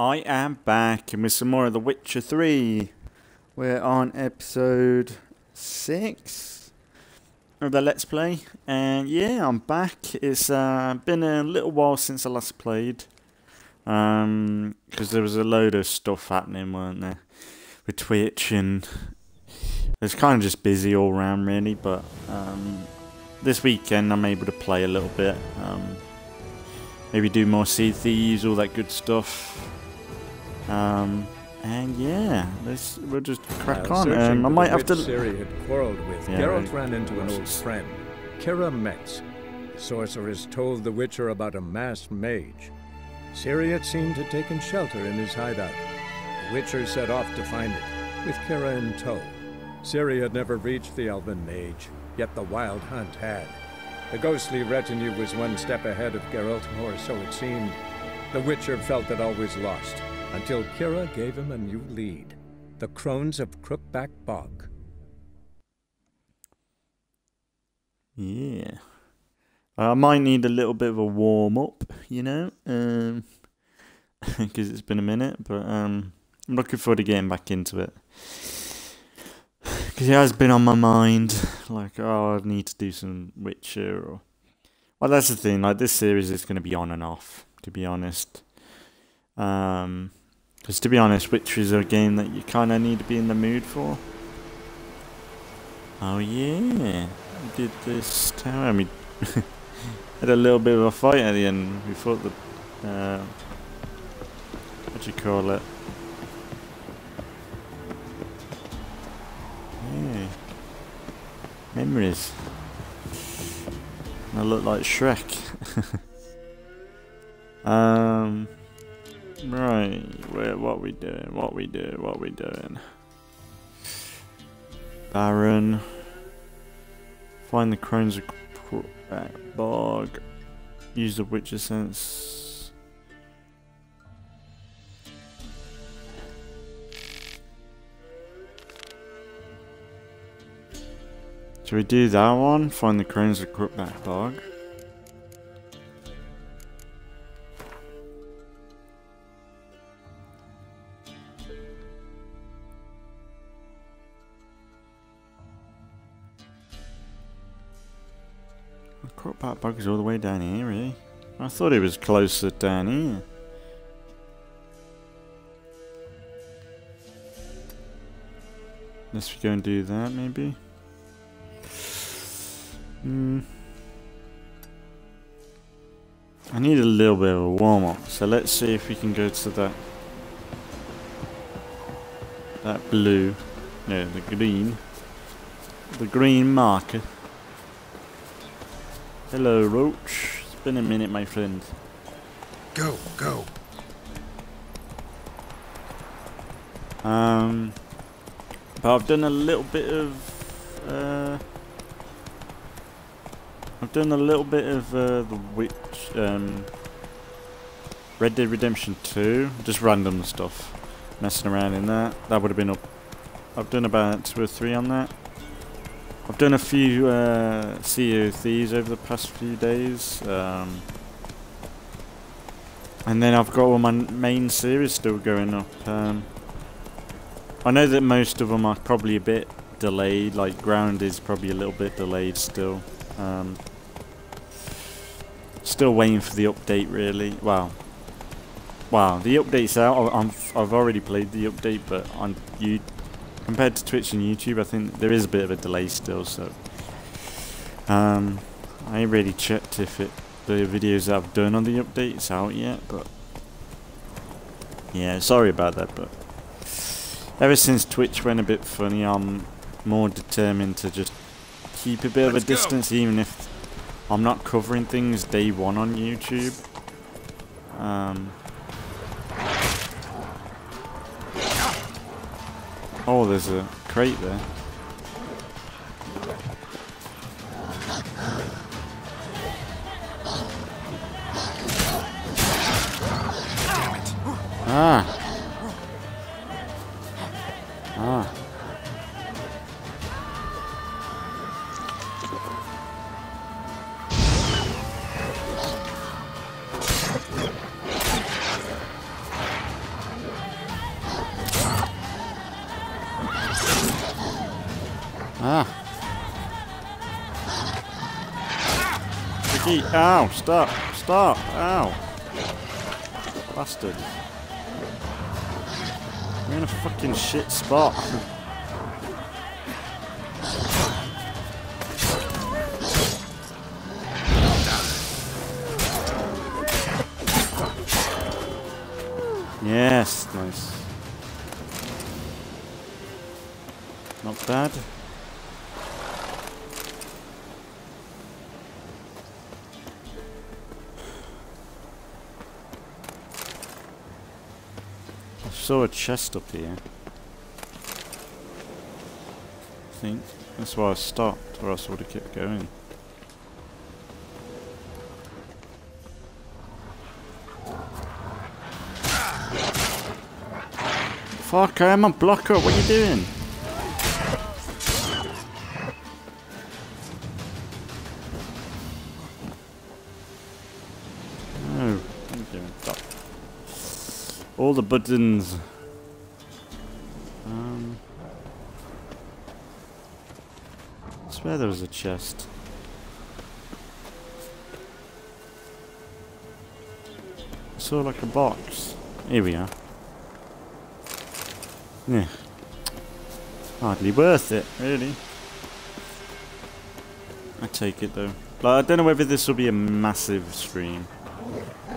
I am back with some more of The Witcher 3. We're on episode 6 of the Let's Play. And yeah, I'm back. It's been a little while since I last played. Because there was a load of stuff happening, weren't there? With Twitch, and it's kind of just busy all around really. But this weekend I'm able to play a little bit. Maybe do more Sea of Thieves, all that good stuff. And yeah, we'll just crack on. I might have to. Ciri had quarreled with. Yeah, Geralt right. ran into an old friend, Kira Metz. The sorceress told the Witcher about a masked mage. Ciri, it seemed, had taken shelter in his hideout. The Witcher set off to find it, with Kira in tow. Ciri had never reached the elven mage, yet the wild hunt had. The ghostly retinue was one step ahead of Geralt, or so it seemed. The Witcher felt it always lost, until Kira gave him a new lead. The Crones of Crookback Bog. Yeah. I might need a little bit of a warm-up, you know, because it's been a minute, but I'm looking forward to getting back into it. Because it has been on my mind, like, oh, I need to do some Witcher, or... Well, that's the thing, like, this series is going to be on and off, to be honest. Because, to be honest, Witcher is a game that you kind of need to be in the mood for. Oh, yeah, we did this tower, and we... had a little bit of a fight at the end. We fought the, what do you call it? Yeah. Memories. I look like Shrek. Right. What we doing? Baron. Find the Crones of Crookback Bog. Use the Witcher sense. Should we do that one? Find the Crones of Crookback Bog. Crookback Bog is all the way down here, really. I thought it was closer down here. Unless we go and do that, maybe. I need a little bit of a warm-up, so let's see if we can go to that blue, no, the green marker. Hello, Roach. It's been a minute, my friend. Go, go. But I've done a little bit of the Red Dead Redemption 2, just random stuff, messing around in that. That would have been up. I've done about 2 or 3 on that. I've done a few Sea of Thieves over the past few days, and then I've got all my main series still going up. I know that most of them are probably a bit delayed, like Ground is probably a little bit delayed still. Still waiting for the update, really. Wow, the update's out. I've already played the update, but on compared to Twitch and YouTube, I think there is a bit of a delay still. So I ain't really checked if the videos that I've done on the update's out yet. But yeah, sorry about that. But ever since Twitch went a bit funny, I'm more determined to just keep a bit of a distance, even if I'm not covering things day one on YouTube. Oh, there's a crate there. Ah. Ah. Vicky, ow, stop, stop, ow. Bastard. You're in a fucking shit spot. Yes, nice. Not bad. I saw a chest up here. I think that's why I stopped, or else I would have kept going. Fuck, I am a blocker, what are you doing? No, what are you doing? Stop. All the buttons. I swear there was a chest. I saw like a box. Here we are. Yeah. Hardly worth it, really. I take it though. Like, I don't know whether this will be a massive stream.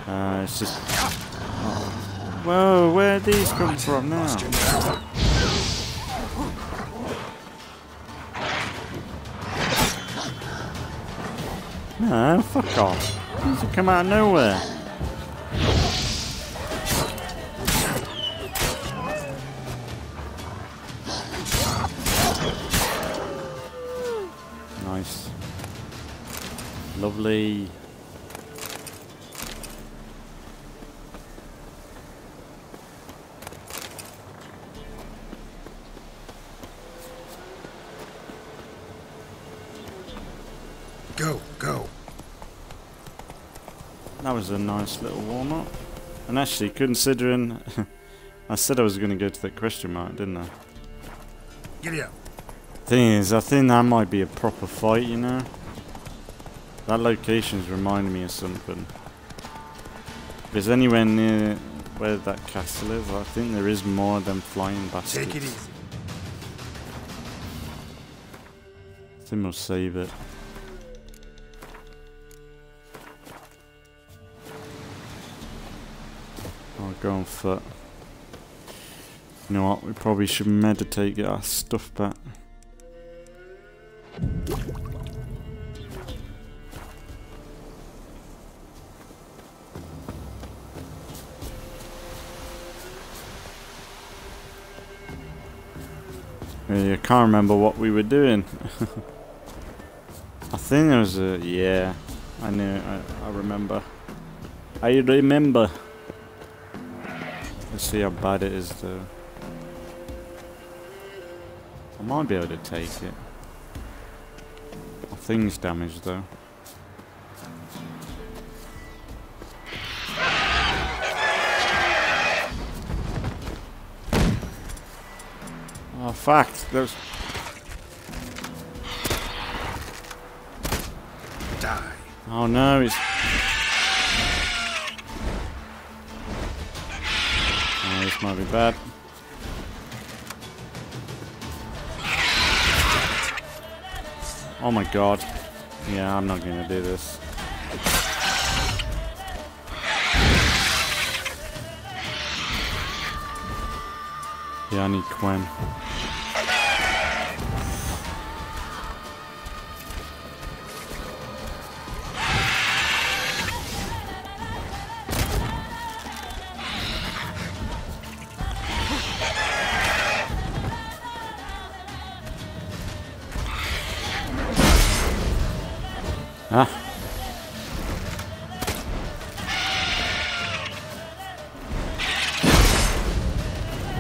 It's just... Oh. Whoa, where did these come from now? No, fuck off. These have come out of nowhere. Nice. Lovely. Go, go. That was a nice little warm-up. And actually, considering... I said I was going to go to that question mark, didn't I? Giddy up. Thing is, I think that might be a proper fight, you know? That location's reminding me of something. If there's anywhere near where that castle is, I think there is more of them flying bastards. Take it easy. I think we'll save it. I'll go on foot. You know what, we probably should meditate, get our stuff back. Really, I can't remember what we were doing. I think there was a... yeah, I knew, I remember. I remember. Let's see how bad it is though. I might be able to take it. My thing's damaged though. Oh fuck, there's... Die. Oh no, it's... Oh, this might be bad. Oh my god. Yeah, I'm not gonna do this. Yeah, I need Quen. Ah.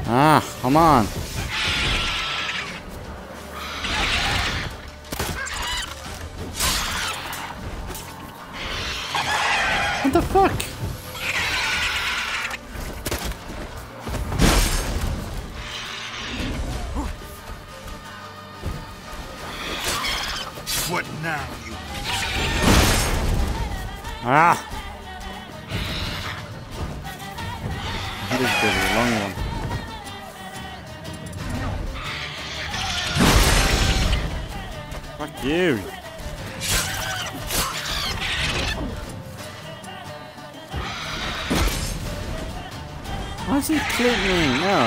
Ah, come on. What the fuck? What now, you? Ah! This is going to be a long one. Fuck you! Why is he clipping me? No.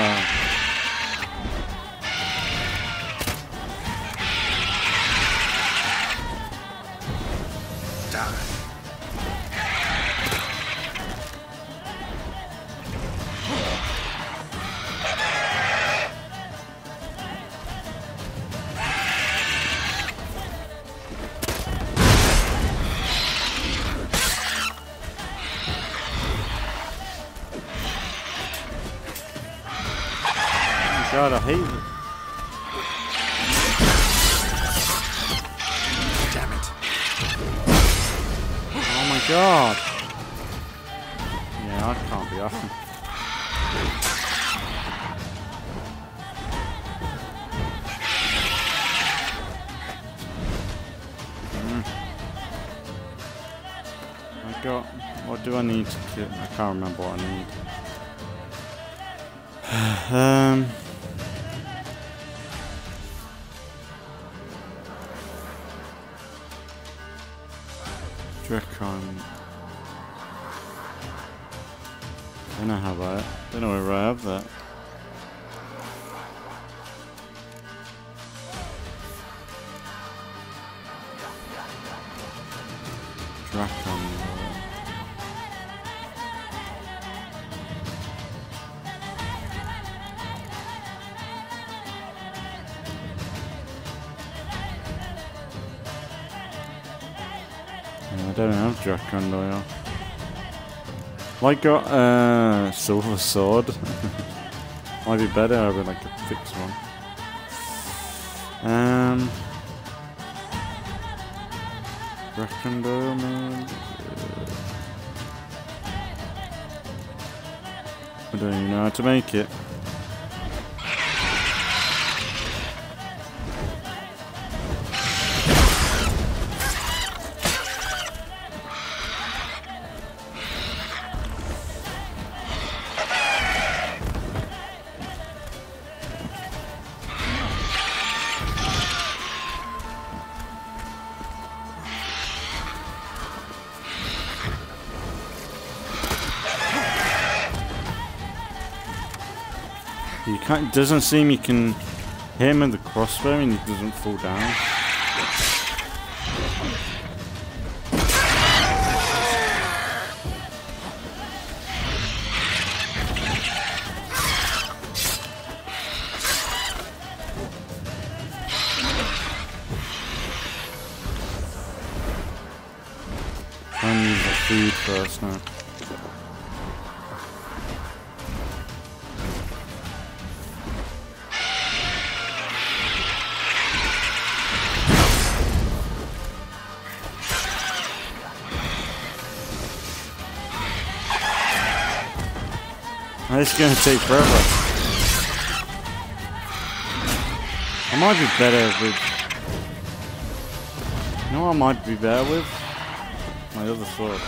God, I hate it. Damn it. Oh my god. Yeah, that can't be on. I got... What do I need to kill? I can't remember what I need. Drakon. Don't know how about it. Don't know where I have that. Drakon. I don't have Drakon Loyal. I got Silver Sword. Might be better over like a fixed one. Drakon Loyal, man. I don't even know how to make it. You can't, it doesn't seem you can hit him with the crossbow and he doesn't fall down. Try and use the food first now. This is going to take forever. I might be better with... You know what I might be better with? My other sword.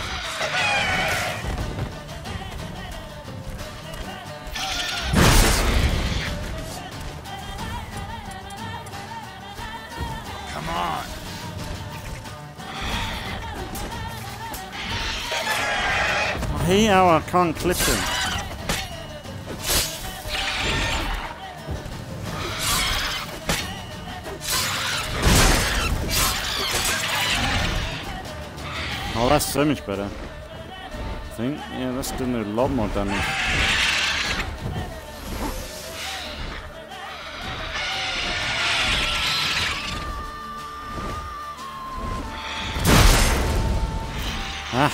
Come on. I hate how I can't clip him. Oh, that's so much better. I think, yeah, that's doing a lot more damage. Ah.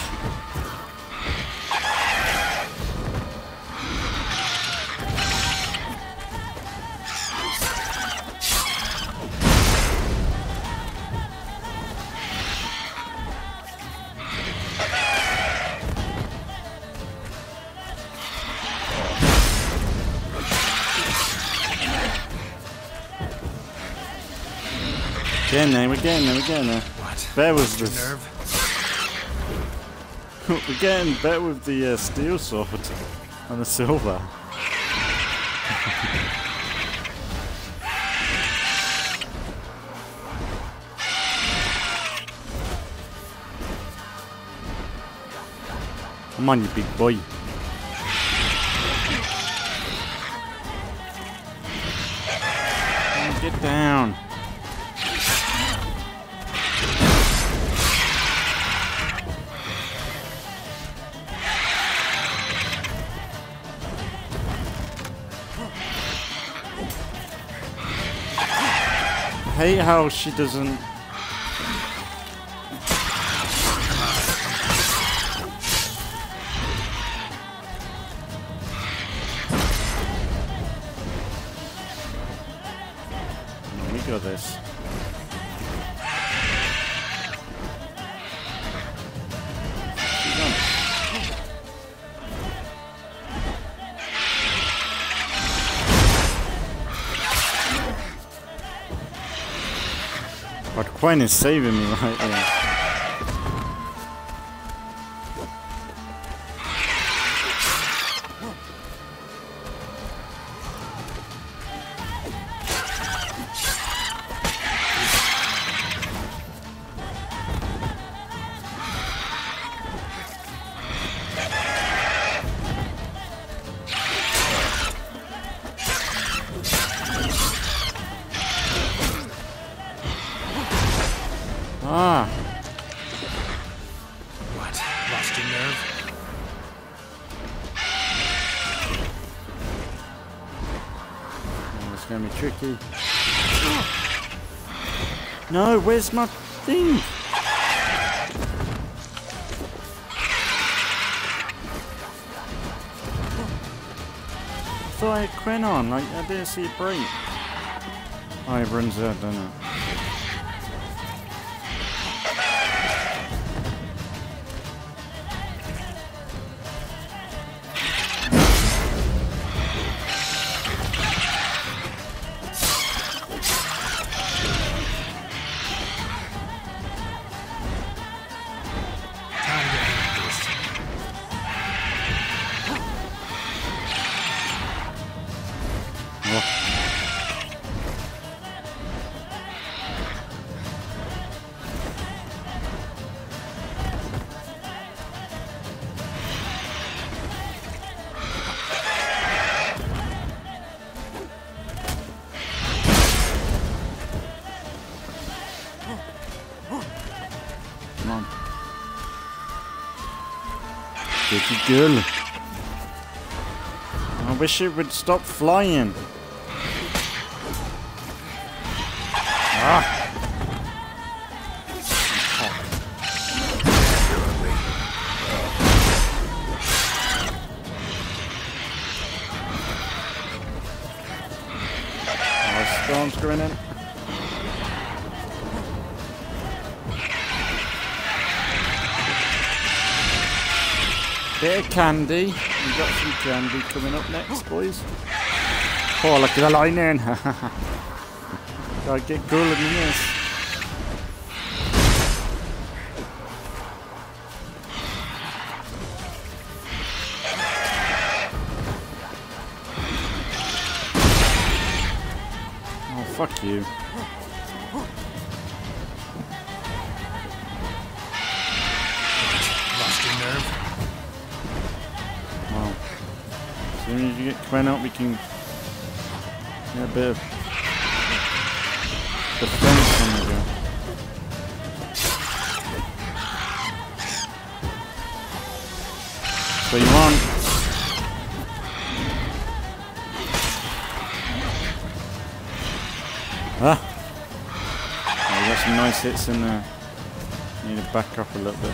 Getting there, we're getting there, we're getting there. What? Bear with Lost your this. nerve? We're getting better with the steel sword and the silver. Come on, you big boy. Get down. I hate how she doesn't. We got this. But Quinn is saving me right here. Ah, What? Lost your nerve? oh, it's gonna be tricky. No, where's my thing? I thought I had Quinn on, like I didn't see it break. Oh, it runs out, doesn't it? Time to end this. Oh. Come on. Good girl. I wish it would stop flying. Ah. Oh, storm's going in. Bit of candy. We've got some candy coming up next, boys. Oh, look at the lightning. Gotta get cooler than this. Oh, fuck you. Lost your nerve? Wow. As soon as you get Quinn up, we can get a bit of defense on the go. So you want? Ah! Oh, we got some nice hits in there. Need to back up a little bit.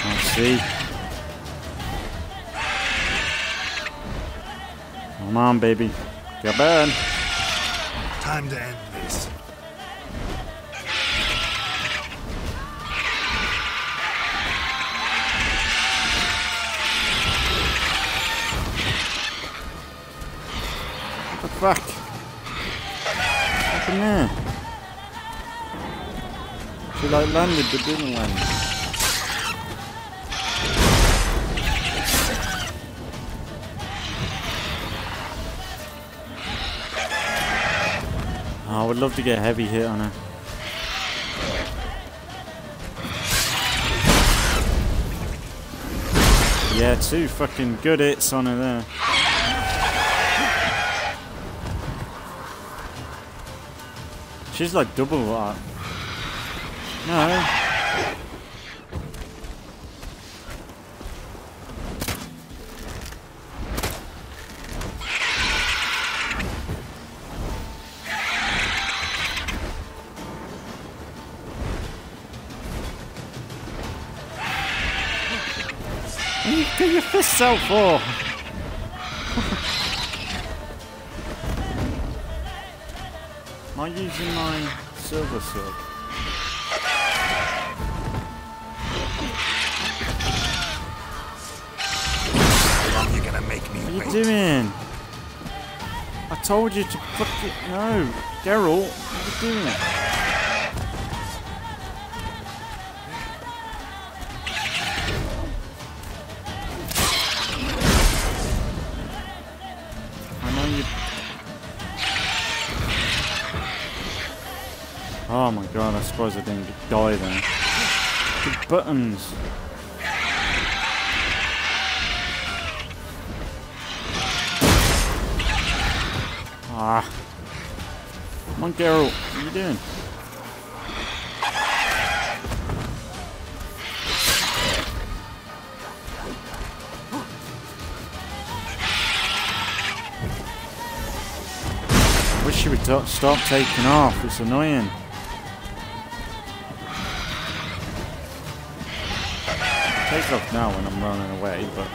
Let's see. Come on, baby. Get bad. Time to end this. What the fuck? happened there? She like landed but didn't land. Oh, I would love to get a heavy hit on her. Yeah, 2 fucking good hits on her there. She's like double that. No. What do you get your fists out for? Am I using my silver sword? How long you gonna make me What are wait? you doing? I told you to fucking... No. Geralt, what are you doing? I know you... Oh my god, I suppose I didn't die then. The buttons. Ah. Come on, Geralt. What are you doing? I wish you would stop taking off. It's annoying. Take off now when I'm running away, but...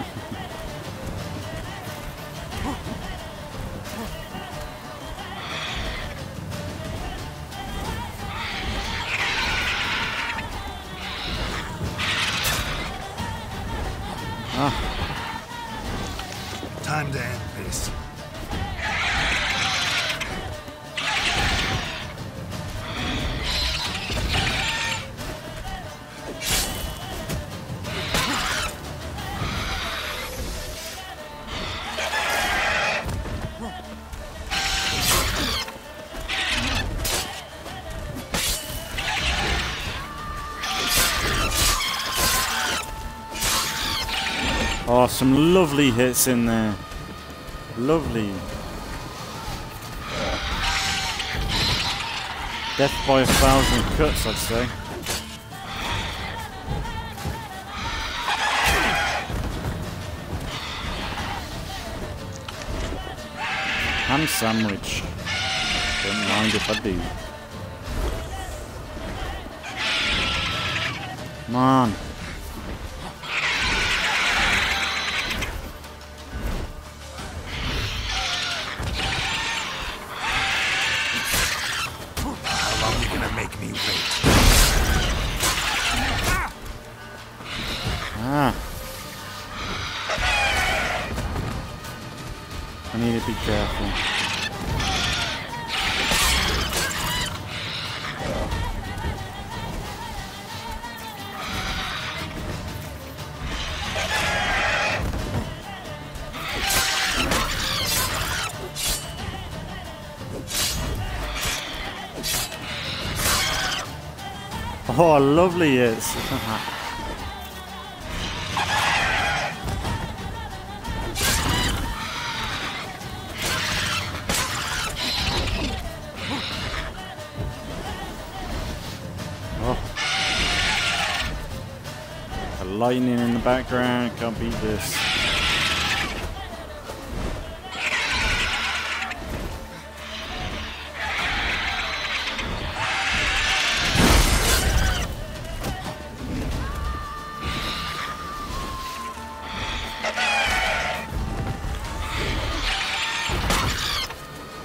Time to end this. Oh, some lovely hits in there. Lovely. Death by 1,000 cuts, I'd say. Ham sandwich. Don't mind if I do. Come on. How long you gonna make me wait? Ah. I need to be careful. Oh, lovely it is. Oh. The lightning in the background, can't beat this.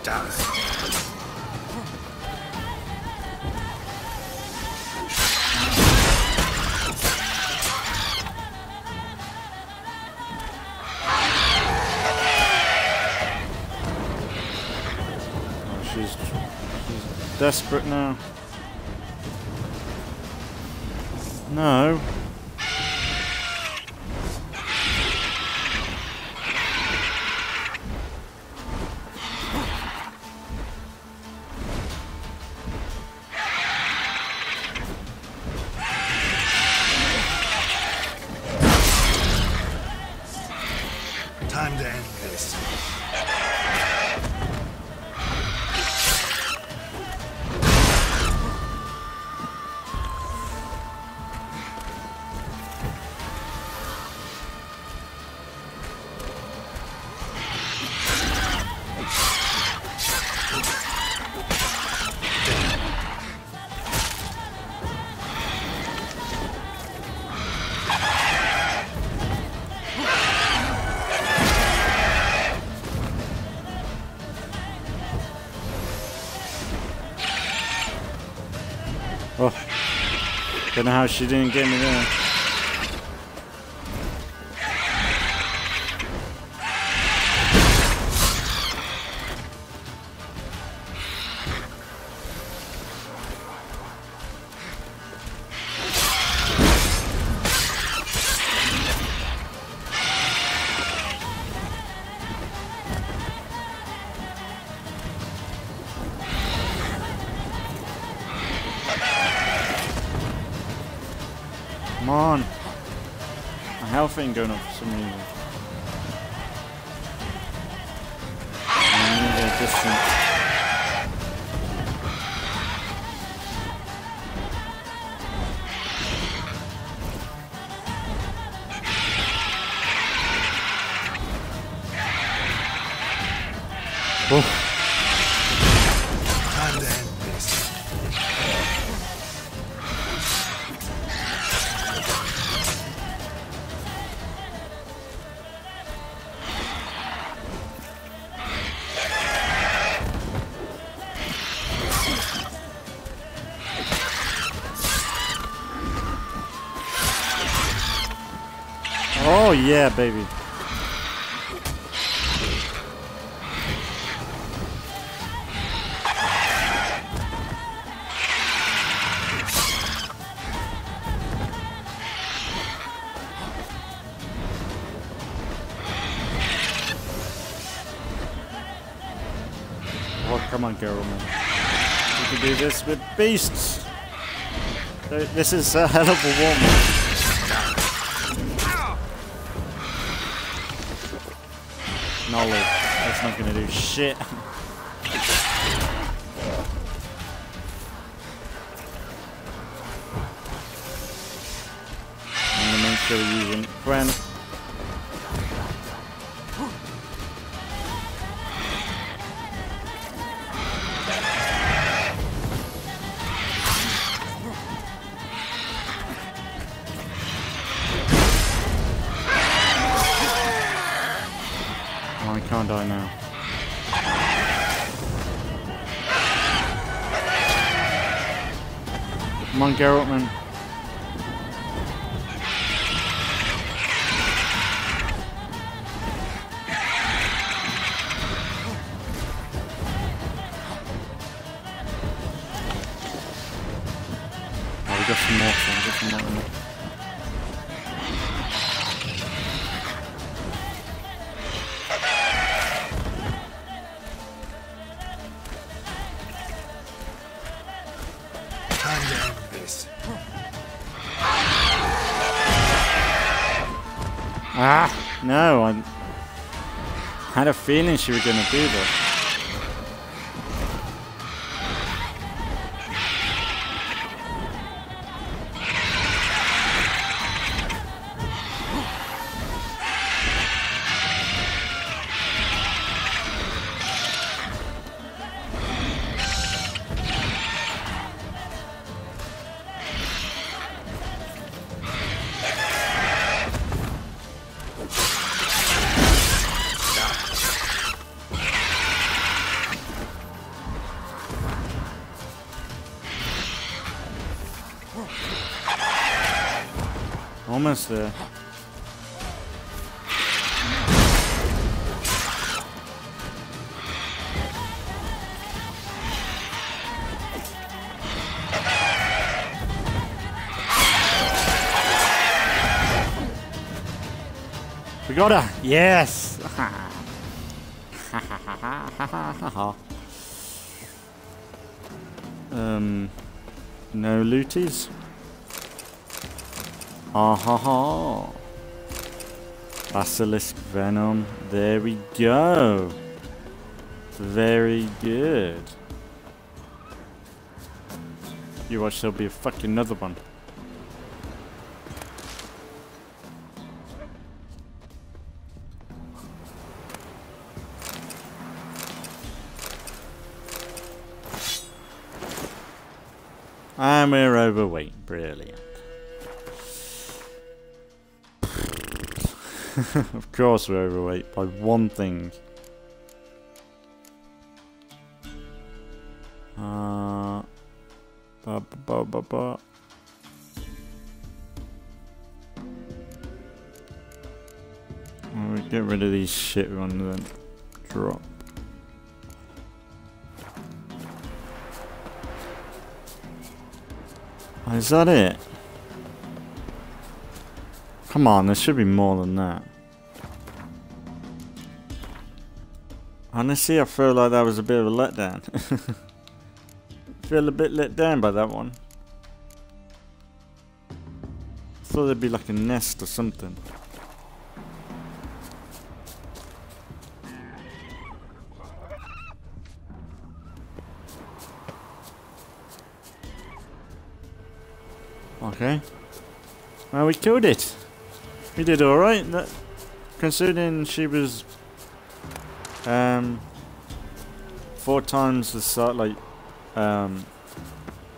Does. Oh, she's desperate now. No. Time to end this. Oh, don't know how she didn't get me there. Come on. My health ain't going up for some reason. I need a distance. Oh. Time to end this. Oh yeah, baby. Oh, come on, girl, man. You can do this with beasts. This is a hell of a warm-up. Knowledge. That's not gonna do shit. I'm gonna make sure we're using Quen. Oh, I can't die now. Come on, Geralt, man. Oh, we got some more. We got some more. Time to end this. Ah, no, I had a feeling she was gonna do that. Almost there. We got her! Yes! No looties? Ha ha ha! Basilisk Venom. There we go. Very good. You watch, there'll be a fucking another one. And we're overweight. Brilliant. Of course we're overweight by one thing. We get rid of these shit ones then. Drop. Oh, is that it? Come on, there should be more than that. Honestly, I feel like that was a bit of a letdown. Feel a bit let down by that one. I thought there'd be like a nest or something. Okay. Well, we killed it. We did alright. Considering she was 4 times the size, like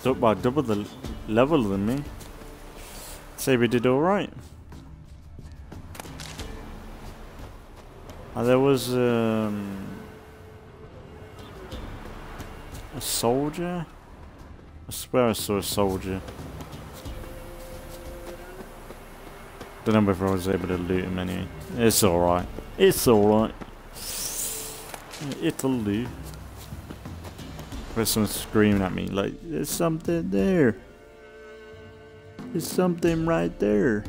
double the level than me. Say we did alright. There was a soldier. I swear I saw a soldier. Don't know whether I was able to loot him anyway. It's alright. It's alright. It'll do. There's someone screaming at me like, there's something there. There's something right there.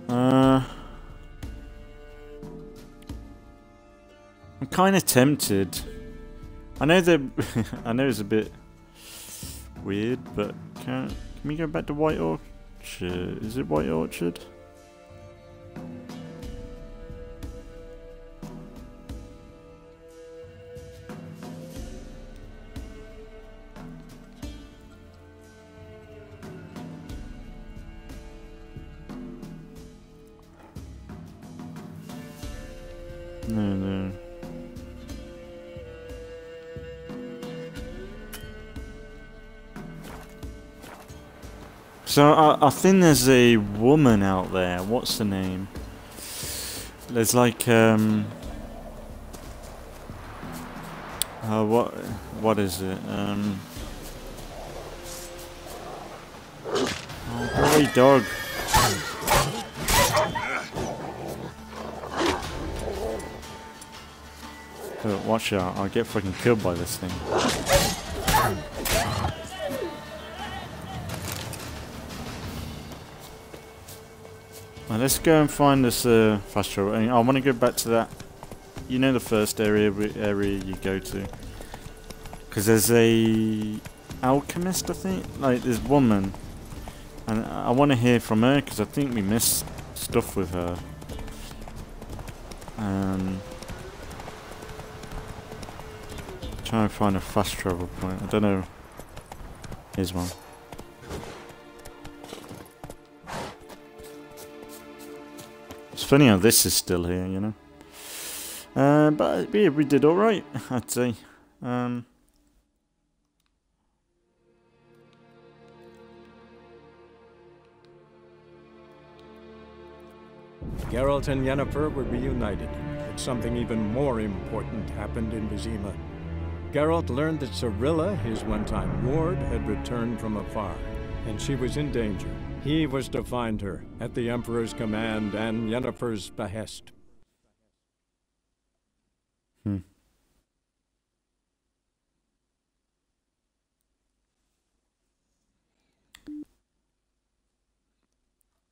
I'm kind of tempted. I know that I know it's a bit weird, but can we go back to White Orchard? Is it White Orchard? No. So I think there's a woman out there. What's the name? There's like what is it? Oh, boy, dog. Oh, watch out! I'll get fucking killed by this thing. Well, let's go and find this fast travel. I want to go back to that. You know the first area you go to, because there's a alchemist, I think. Like this woman, and I want to hear from her because I think we missed stuff with her. Try and find a fast travel point. I don't know. Here's one. It's funny how this is still here, you know. But yeah, we did all right, I'd say. Geralt and Yennefer were reunited, but something even more important happened in Vizima. Geralt learned that Cirilla, his one-time ward, had returned from afar, and she was in danger. He was to find her, at the Emperor's command and Yennefer's behest.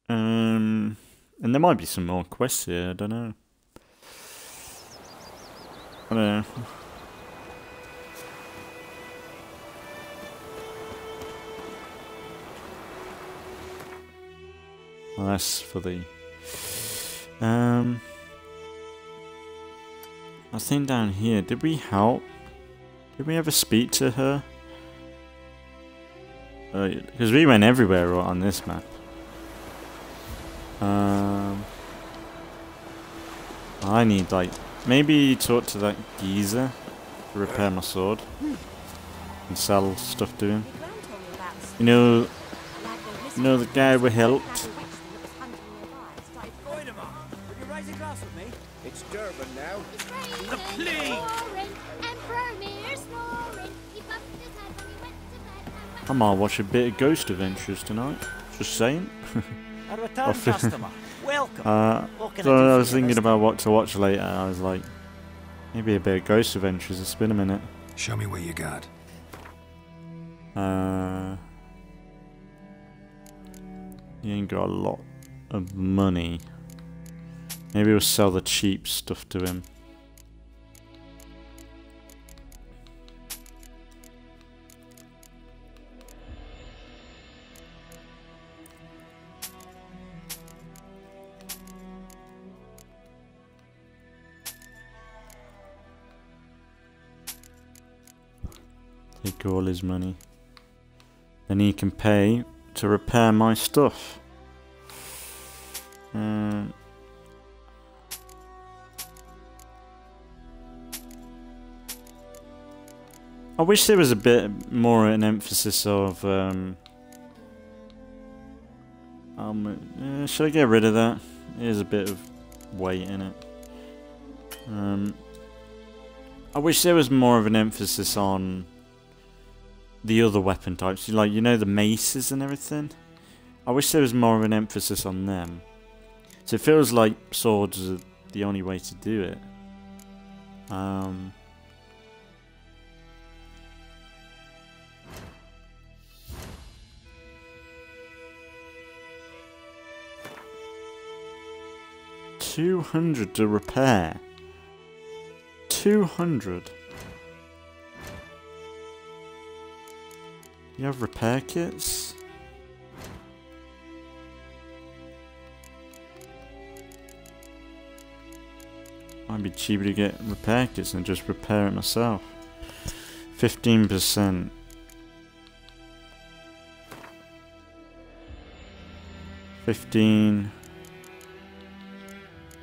And there might be some more quests here. I don't know. I don't know. Well, that's for the. I think down here, did we help? Did we ever speak to her? Because we went everywhere right on this map. I need like maybe talk to that geezer to repair my sword and sell stuff to him. You know the guy we helped. It's Durban now. The plague! I might watch a bit of Ghost Adventures tonight. Just saying. A return customer. Welcome. What can So I do I for was you thinking this about what to watch later. I was like, maybe a bit of Ghost Adventures. It's been a minute. Show me what you got. He ain't got a lot of money. Maybe we'll sell the cheap stuff to him. Take all his money. Then he can pay to repair my stuff. I wish there was a bit more an emphasis of should I get rid of that? There's a bit of weight in it. I wish there was more of an emphasis on the other weapon types, like, you know, the maces and everything. I wish there was more of an emphasis on them. So it feels like swords are the only way to do it. $200 to repair. 200. You have repair kits? Might be cheaper to get repair kits and just repair it myself. 15%. $15.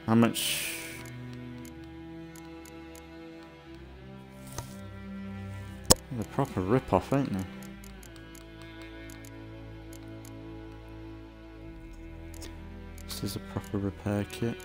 How much? They're proper rip-off, ain't they? This is a proper repair kit.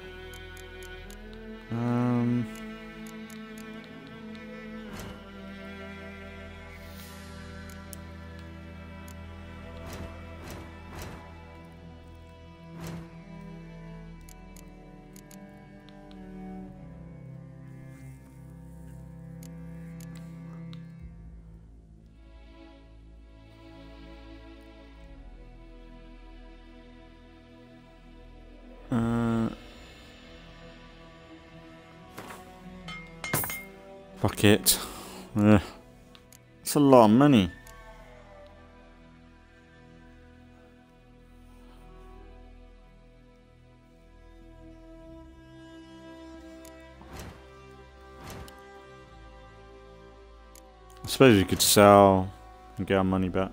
Fuck it. That's a lot of money. I suppose we could sell and get our money back.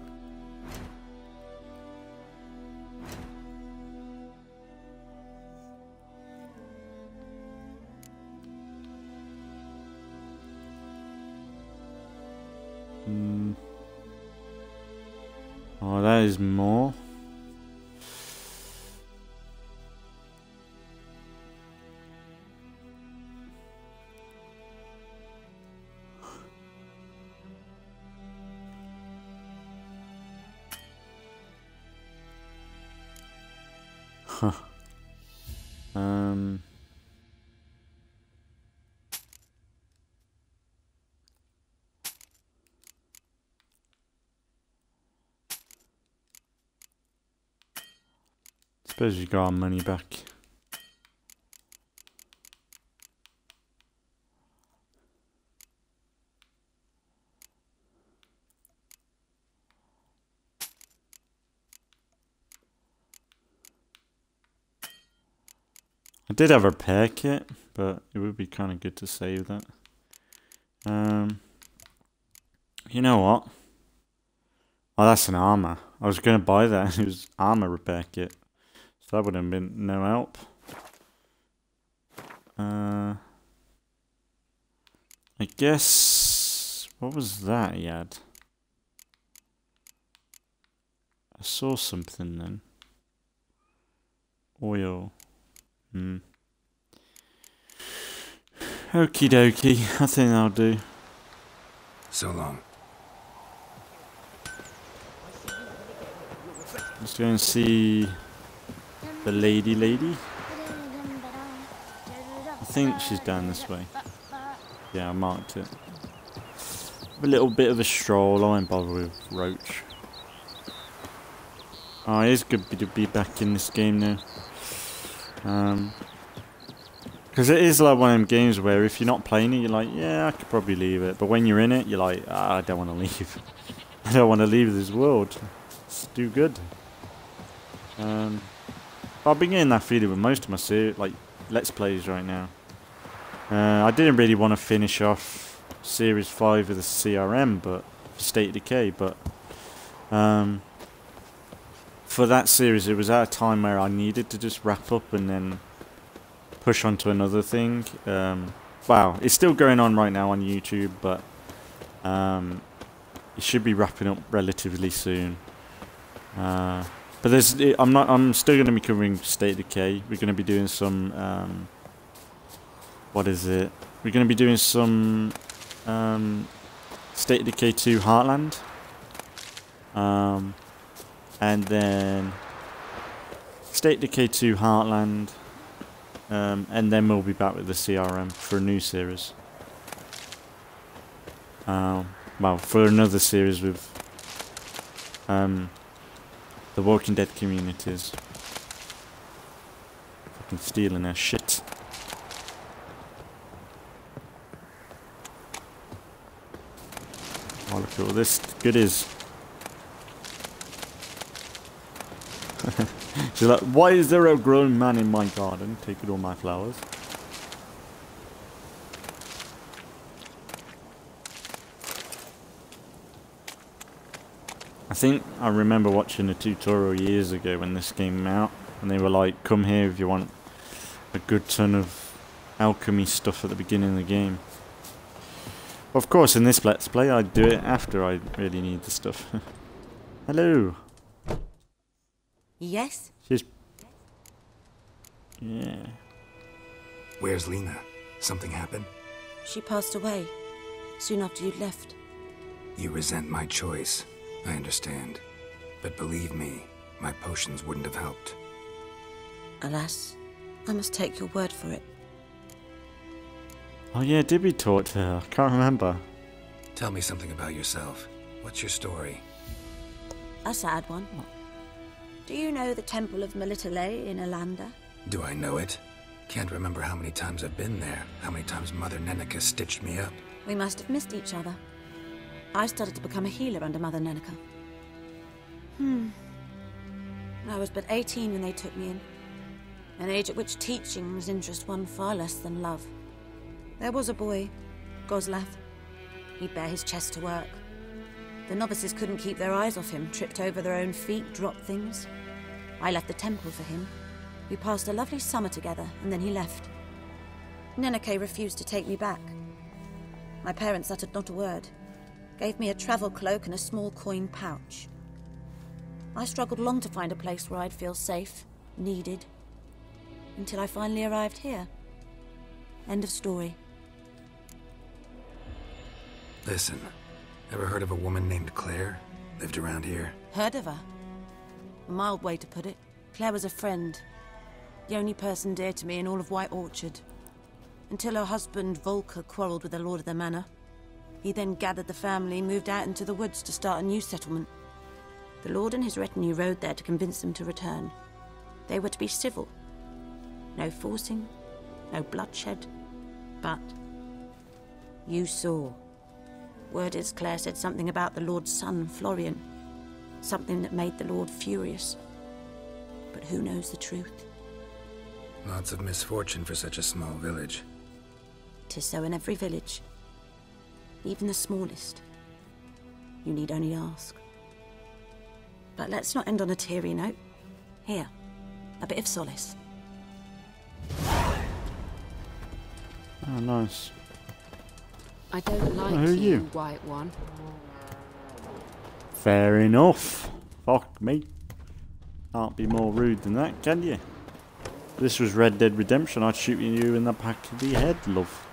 Oh, that is more. Huh. suppose you got our money back. I did have a repair kit, but it would be kind of good to save that. You know what? Oh, that's an armor. I was going to buy that. It was armor repair kit. So that would have been no help. I guess... What was that he had? I saw something then. Oil. Okie dokie. I think that'll do. So long. Let's go and see the lady. I think she's down this way. Yeah, I marked it. A little bit of a stroll. I won't bother with Roach. Oh, it is good to be back in this game now. Because it is like one of them games where if you're not playing it, you're like, yeah, I could probably leave it. But when you're in it, you're like, I don't want to leave. I don't want to leave this world. It's too good. I've been getting that feeling with most of my Let's Plays right now. I didn't really want to finish off Series 5 of the CRM, but for State of Decay, but for that series, it was at a time where I needed to just wrap up and then push on to another thing. Wow, it's still going on right now on YouTube, but it should be wrapping up relatively soon. But I'm still going to be covering State of Decay. We're going to be doing some what is it? We're going to be doing some State of Decay 2 Heartland. And then State of Decay 2 Heartland. And then we'll be back with the CRM for a new series. Well, for another series with the Walking Dead communities. Fucking stealing their shit. Oh, look at all this goodies. She's like, why is there a grown man in my garden taking all my flowers? I think I remember watching a tutorial years ago when this came out, and they were like, come here if you want a good ton of alchemy stuff at the beginning of the game. Of course, in this Let's Play, I'd do it after I really need the stuff. Hello. Yes? She's... Yeah. Where's Lena? Something happened? She passed away soon after you'd left. You resent my choice. I understand. But believe me, my potions wouldn't have helped. Alas, I must take your word for it. Oh yeah, did we talk to her? I can't remember. Tell me something about yourself. What's your story? A sad one. Do you know the Temple of Melitele in Alanda? Do I know it? Can't remember how many times I've been there, how many times Mother Neneka stitched me up. We must have missed each other. I started to become a healer under Mother Neneka. I was but 18 when they took me in. An age at which teachings interest one far less than love. There was a boy, Goslav. He'd bare his chest to work. The novices couldn't keep their eyes off him, tripped over their own feet, dropped things. I left the temple for him. We passed a lovely summer together, and then he left. Neneke refused to take me back. My parents uttered not a word, gave me a travel cloak and a small coin pouch. I struggled long to find a place where I'd feel safe, needed, until I finally arrived here. End of story. Listen, ever heard of a woman named Claire? Lived around here? Heard of her? A mild way to put it. Claire was a friend. The only person dear to me in all of White Orchard. Until her husband, Volker, quarreled with the lord of the manor. He then gathered the family, moved out into the woods to start a new settlement. The lord and his retinue rode there to convince them to return. They were to be civil. No forcing, no bloodshed. But you saw. Word is Claire said something about the Lord's son, Florian. Something that made the Lord furious. But who knows the truth? Lots of misfortune for such a small village. 'Tis so in every village. Even the smallest. You need only ask. But let's not end on a teary note. Here, a bit of solace. Oh, nice. I don't like who are you? White One. Fair enough. Fuck me. Can't be more rude than that, can you? If this was Red Dead Redemption, I'd shoot you in the back of the head, love.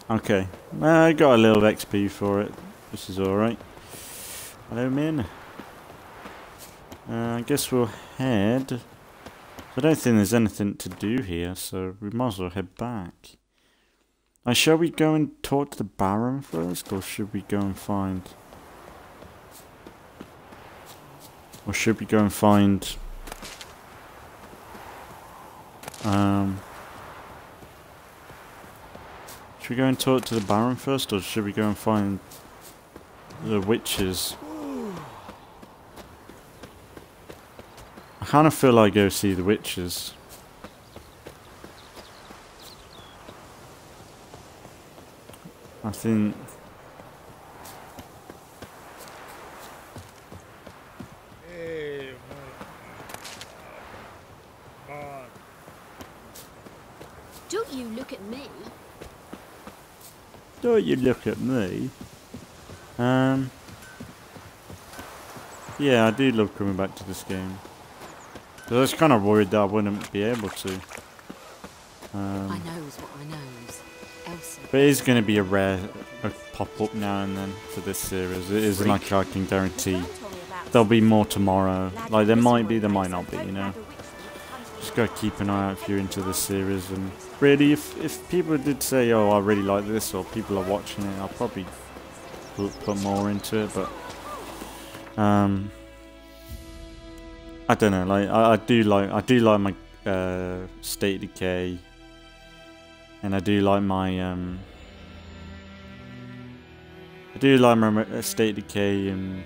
Okay. I got a little XP for it. This is alright. Hello, Min. I guess we'll head... I don't think there's anything to do here, so we might as well head back. Shall we go and talk to the Baron first, or should we go and find... Or should we go and find... Should we go and talk to the Baron first, or should we go and find the witches? I kind of feel like go see the witches. I think... Don't you look at me. Don't you look at me. Yeah, I do love coming back to this game. I was kind of worried that I wouldn't be able to. I knows what I knows. Elsie. But it is going to be a rare pop-up now and then for this series. It isn't like I can guarantee there'll be more tomorrow. Like, there might be, there might not be, you know. Just gotta keep an eye out if you're into this series. And really, if people did say, oh, I really like this, or people are watching it, I'll probably put more into it, but... I don't know, like I do like my State of Decay, and I do like my State of Decay and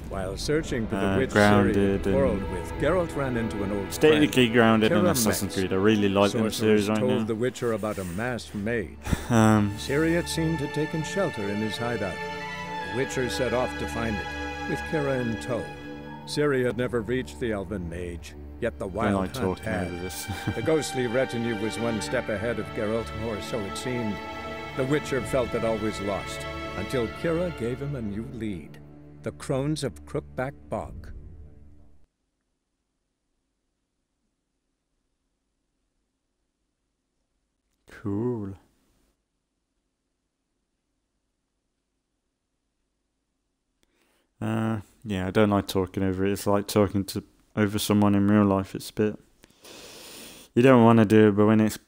While searching for the witch Grounded Ciri quarreled with, Geralt ran into an old State of friend, Decay, Grounded, and Kira Assassin's Metz. Creed. I really like them series right told now. the Witcher about a masked maid. Ciri Ciri seemed to have taken shelter in his hideout. The Witcher set off to find it, with Kira in tow. Ciri had never reached the elven mage, yet the I wild like hunt talking had. over this. The ghostly retinue was one step ahead of Geralt, or so it seemed. The Witcher felt it always lost, until Kira gave him a new lead. The Crones of Crookback Bog. Cool. Yeah, I don't like talking over it. It's like talking over someone in real life. It's a bit... You don't want to do it, but when it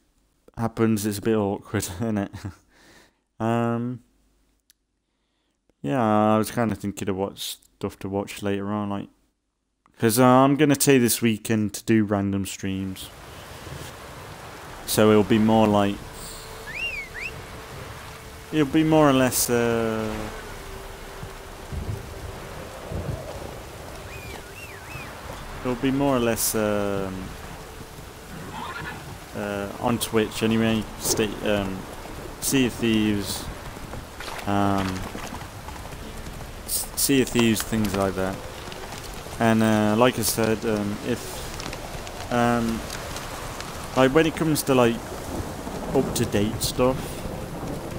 happens, it's a bit awkward, isn't it? Yeah, I was kind of thinking of what stuff to watch later on, like... Because I'm going to take this weekend to do random streams. So it'll be more like... It'll be more or less... It'll be more or less on Twitch anyway. Sea of Thieves, Sea of Thieves, things like that. And like I said, like when it comes to like up-to-date stuff,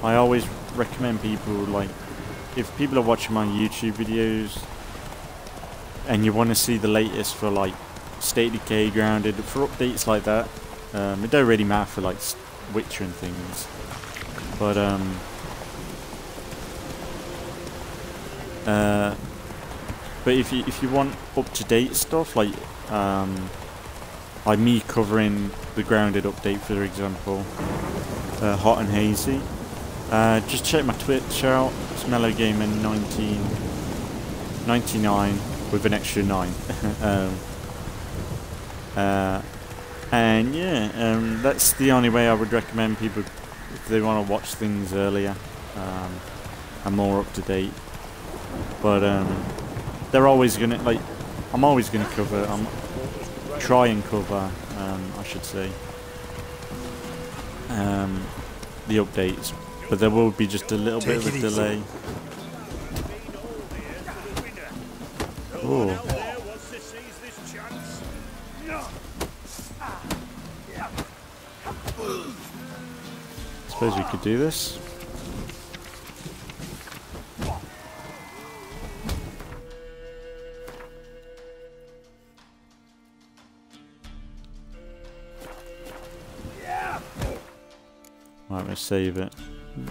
I always recommend people, like, if people are watching my YouTube videos and you want to see the latest for like State of Decay, Grounded, for updates like that, it don't really matter for like Witcher and things, but if you want up-to-date stuff, like me covering the Grounded update, for example, Hot and Hazy, Just check my Twitch out. It's Mellow Gamer 1999 with an extra 9. And yeah, that's the only way I would recommend people if they want to watch things earlier and more up to date. But they're always gonna I'm always gonna cover. Try and cover. I should say. The updates, but there will be just a little bit of a delay. Oh. Suppose we could do this. Right, let's save it.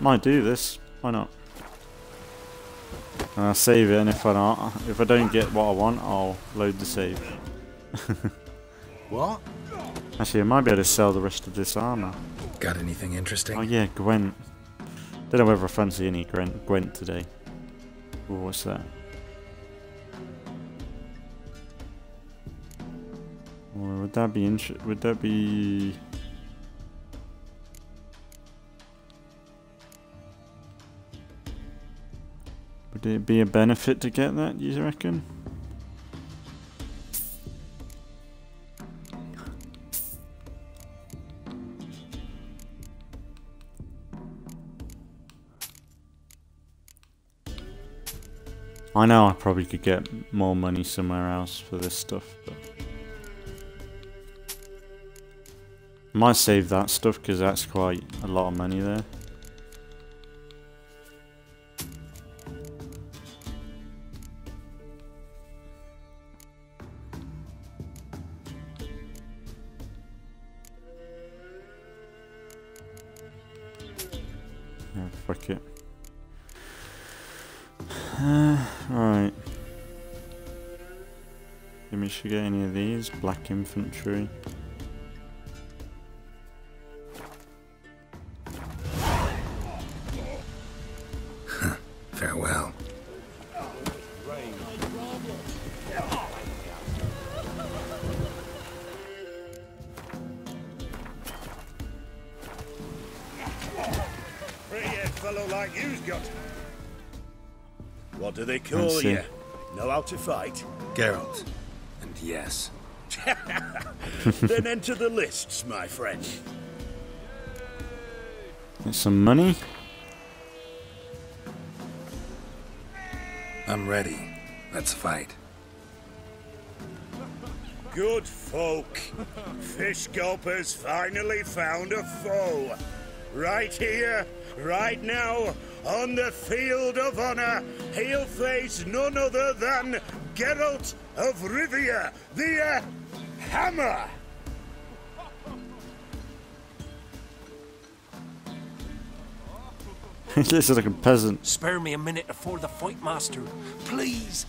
Might do this. Why not? And I'll save it, and if I don't get what I want, I'll load the save. What? Actually, I might be able to sell the rest of this armor. Got anything interesting? Oh yeah, Gwent. Don't know whether I fancy any Gwent today. Oh, what's that? Or would that be would that be? Would it be a benefit to get that, you reckon? I know I probably could get more money somewhere else for this stuff, but I might save that stuff because that's quite a lot of money there. Yeah, fuck it. Right. Let me should get any of these. Black infantry. Farewell. Pretty fellow like you's got. What do they call you? Know how to fight? Geralt. And yes. Then enter the lists, my friend. Get some money. I'm ready. Let's fight. Good folk. Fish Gulper's finally found a foe. Right here, right now, on the field of honor, he'll face none other than Geralt of Rivia, the Hammer! He looks like a peasant. Spare me a minute before the fight, master. Please.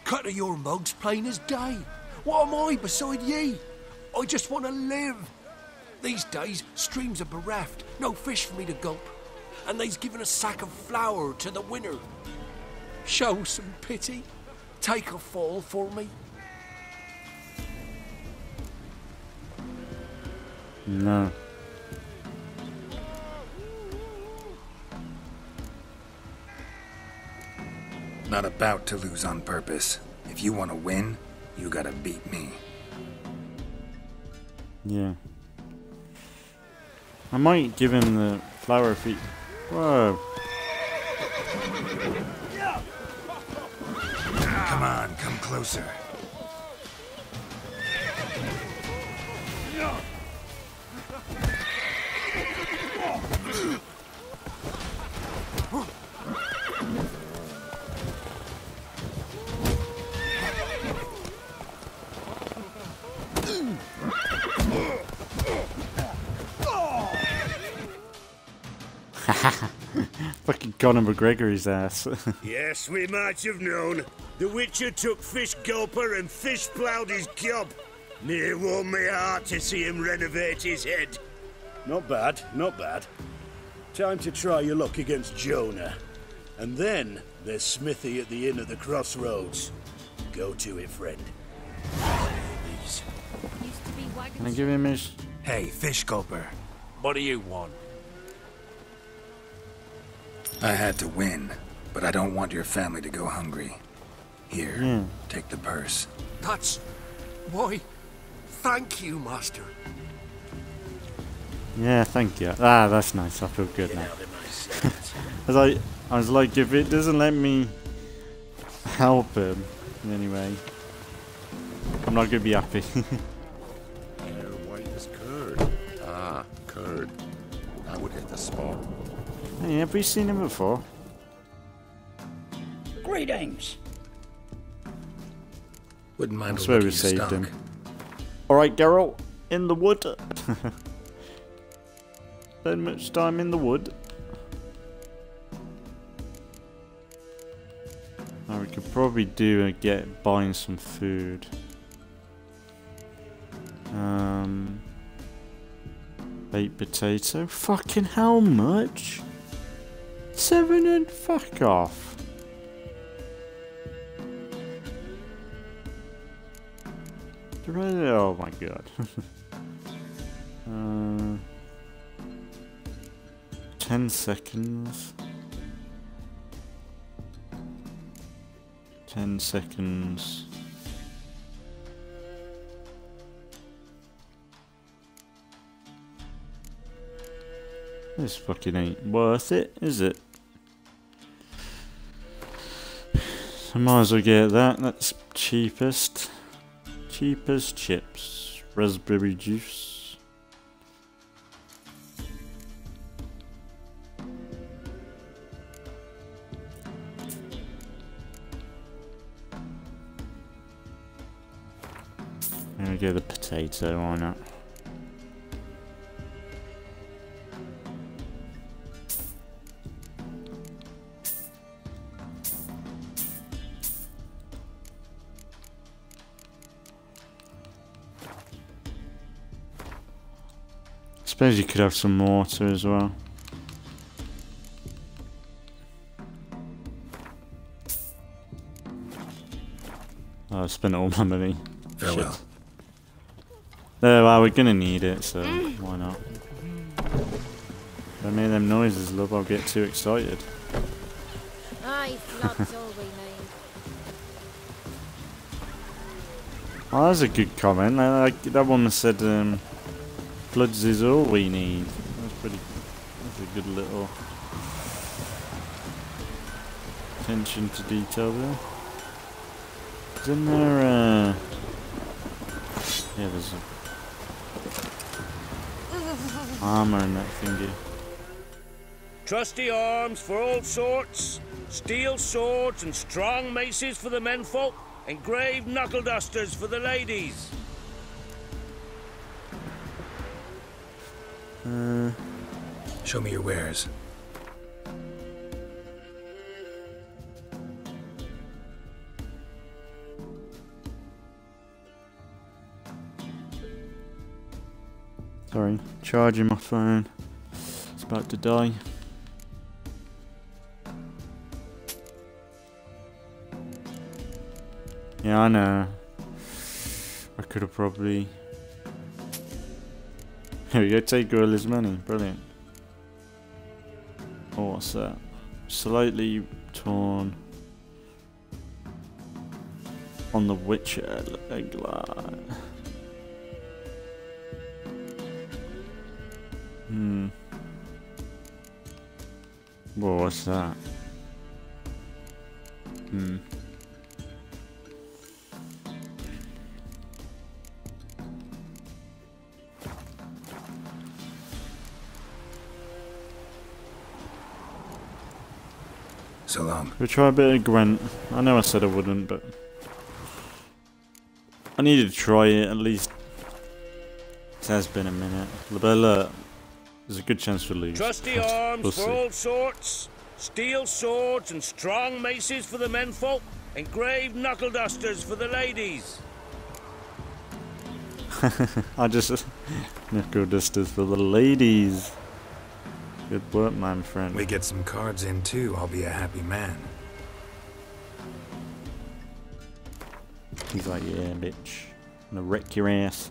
Cut of your mugs plain as day. What am I beside ye? I just want to live. These days, streams are bereft. No fish for me to gulp. And they's given a sack of flour to the winner. Show some pity. Take a fall for me. No. Not about to lose on purpose. If you want to win, you gotta beat me. Yeah. I might give him the flower feet. Whoa. Come on, come closer. Fucking Conor McGregor's ass. Yes, we might have known. The Witcher took Fish Gulper and fish ploughed his gob. Near warmed me heart to see him renovate his head. Not bad, not bad. Time to try your luck against Jonah. And then there's Smithy at the inn at the crossroads. Go to it, friend. These. Can I give him his... Hey, Fish Gulper. What do you want? I had to win, but I don't want your family to go hungry. Here, take the purse. That's... Why, thank you, Master. Yeah, thank you. Ah, that's nice. I feel good now. I was like, if it doesn't let me help him in any way, I'm not gonna be happy. White as curd. Ah, curd. I would hit the spot. Hey, have we seen him before? Greetings. Wouldn't mind I a swear look we at your saved stock. him. Alright, Geralt, in the wood. Spend much time in the wood. Now we could probably do a buying some food. Baked potato. Fucking how much? 700. Fuck off. Oh my god. 10 seconds. 10 seconds. This fucking ain't worth it, is it? I might as well get that. That's cheapest. Cheapest chips. Raspberry juice. I'm gonna get the potato, why not? Suppose you could have some water as well. Oh, I spent all my money. Farewell. Shit. Well, we're gonna need it, so why not? If I make them noises, love, I'll get too excited. Aye, flood's all we need. Oh, that's a good comment. Like that woman said, floods is all we need. That's a good little attention to detail there. Isn't there, yeah, there's armor in that thingy. Trusty arms for all sorts, steel swords and strong maces for the menfolk, engraved knuckle dusters for the ladies. Show me your wares. Sorry, charging my phone. It's about to die. Yeah, I know. I could have probably... Here we go, take all his money. Brilliant. Oh, what's that? Slightly torn on the Witcher leg line. Whoa, what's that? So long. We'll try a bit of Gwent. I know I said I wouldn't, but I needed to try it at least. It has been a minute. But look, there's a good chance we'll lose. Trusty arms We'll for see. all sorts, steel swords and strong maces for the menfolk, engraved knuckle dusters for the ladies. I just knuckle dusters for the ladies. Good work, man, friend. We get some cards in too, I'll be a happy man. He's like, yeah, bitch. I'm gonna wreck your ass.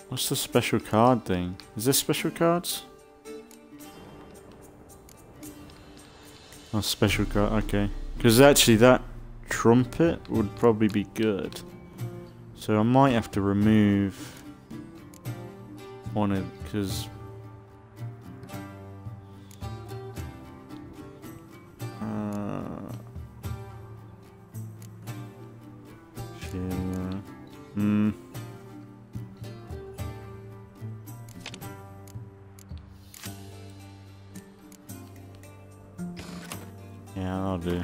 What's the special card thing? Is this special cards? Oh, special card, okay. Because actually that trumpet would probably be good. So I might have to remove one of, because yeah, I'll do.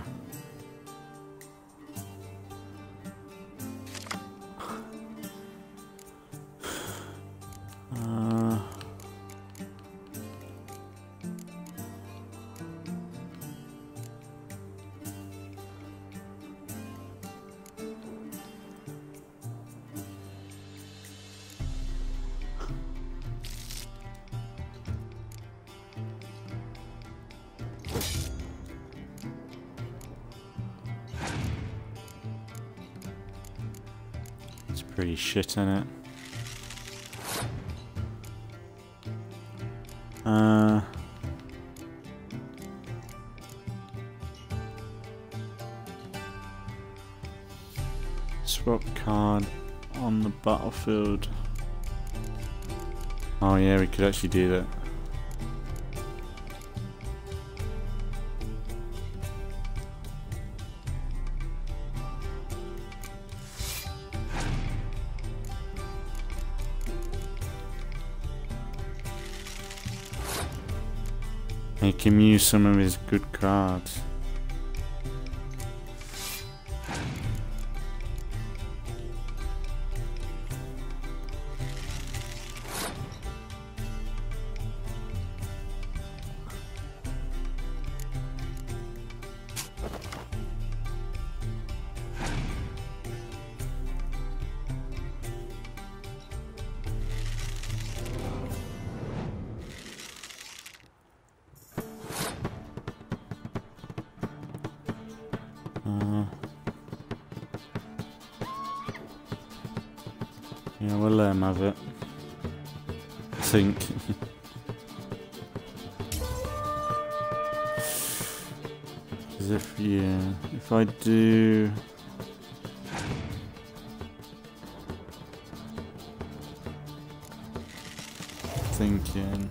It's pretty shit, isn't it? Swap card on the battlefield. Oh yeah, we could actually do that. Make him use some of his good cards. Yeah, we'll let him have it. I think. As if, yeah, if I do... Thinking...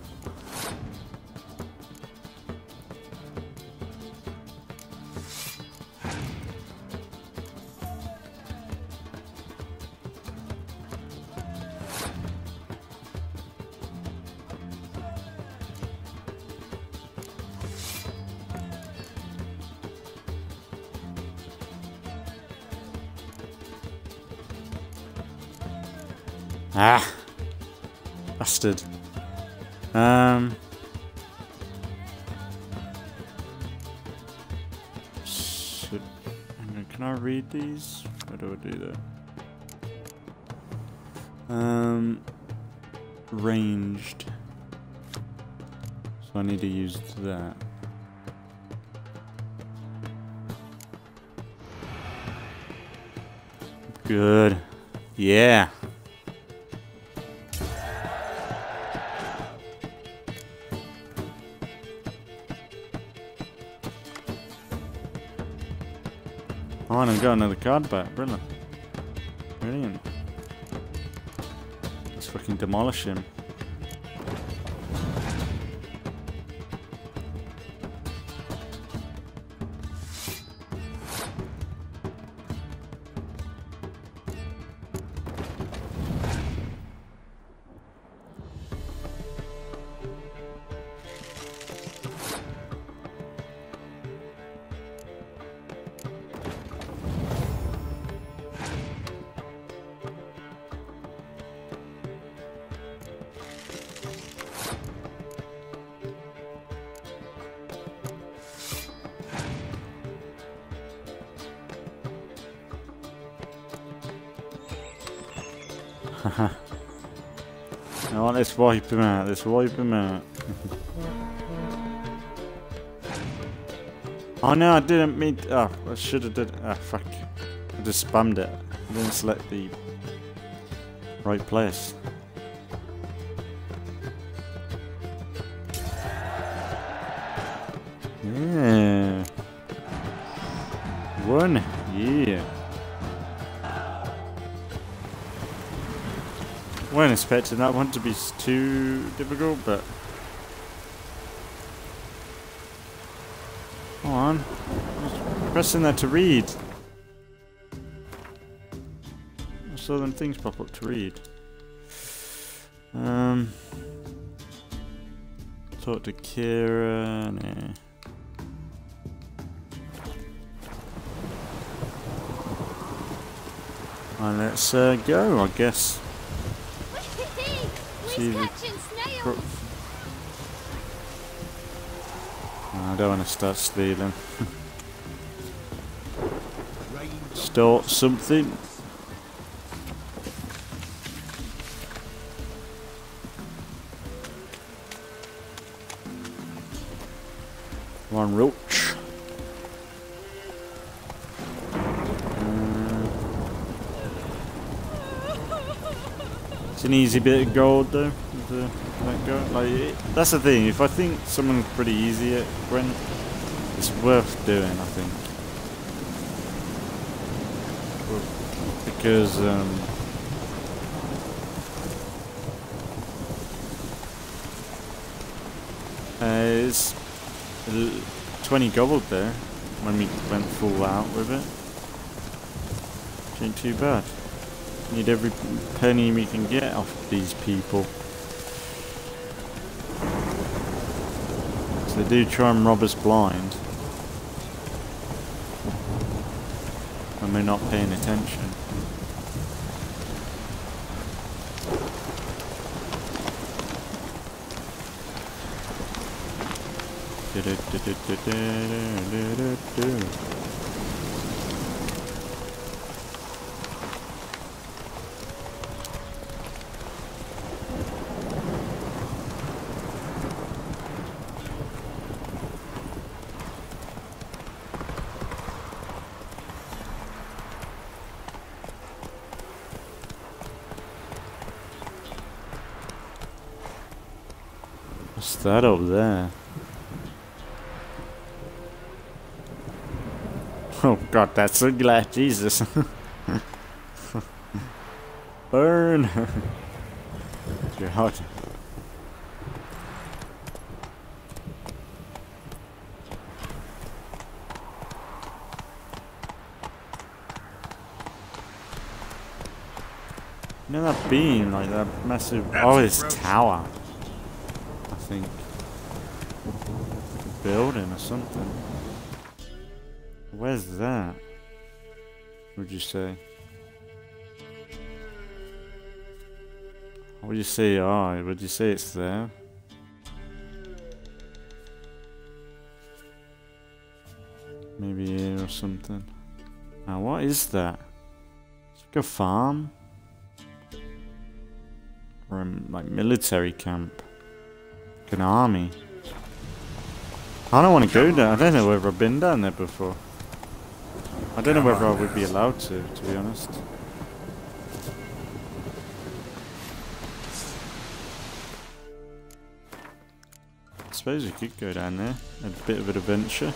Ah! Bastard. So, hang on, can I read these? How do I do that? Ranged. So I need to use that. Good. Yeah. Oh, and I've got another card back. Brilliant. Brilliant. Let's fucking demolish him. No, let's wipe him out. Let's wipe him out. Oh no, I didn't mean. Oh, I should have did. Ah, fuck. I just spammed it. I didn't select the right place. Yeah. One. Yeah. Weren't expecting that one to be too difficult, but come on, I was pressing that to read. I saw them things pop up to read. Talk to Kira. Nah. And let's go, I guess. I don't want to start stealing. Start something. One roach. It's an easy bit of gold though. Let go. Like that's the thing. If I think someone's pretty easy at Gwent, it's worth doing. I think because it's 20 gold there when we went full out with it. Which ain't too bad. Need every penny we can get off these people. So they do try and rob us blind when we're not paying attention. What's that over there? Oh god, that's so glad, Jesus. Burn! God. You know that beam, like that massive... Oh, it's tower. I think. Building or something. Where's that? Would you say? What would you say? Oh, would you say it's there? Maybe here or something. Now, what is that? It's like a farm? Or a like military camp? Like an army? I don't want to go there. I don't know whether I've been down there before. I don't know whether I would be allowed to be honest. I suppose we could go down there. A bit of an adventure.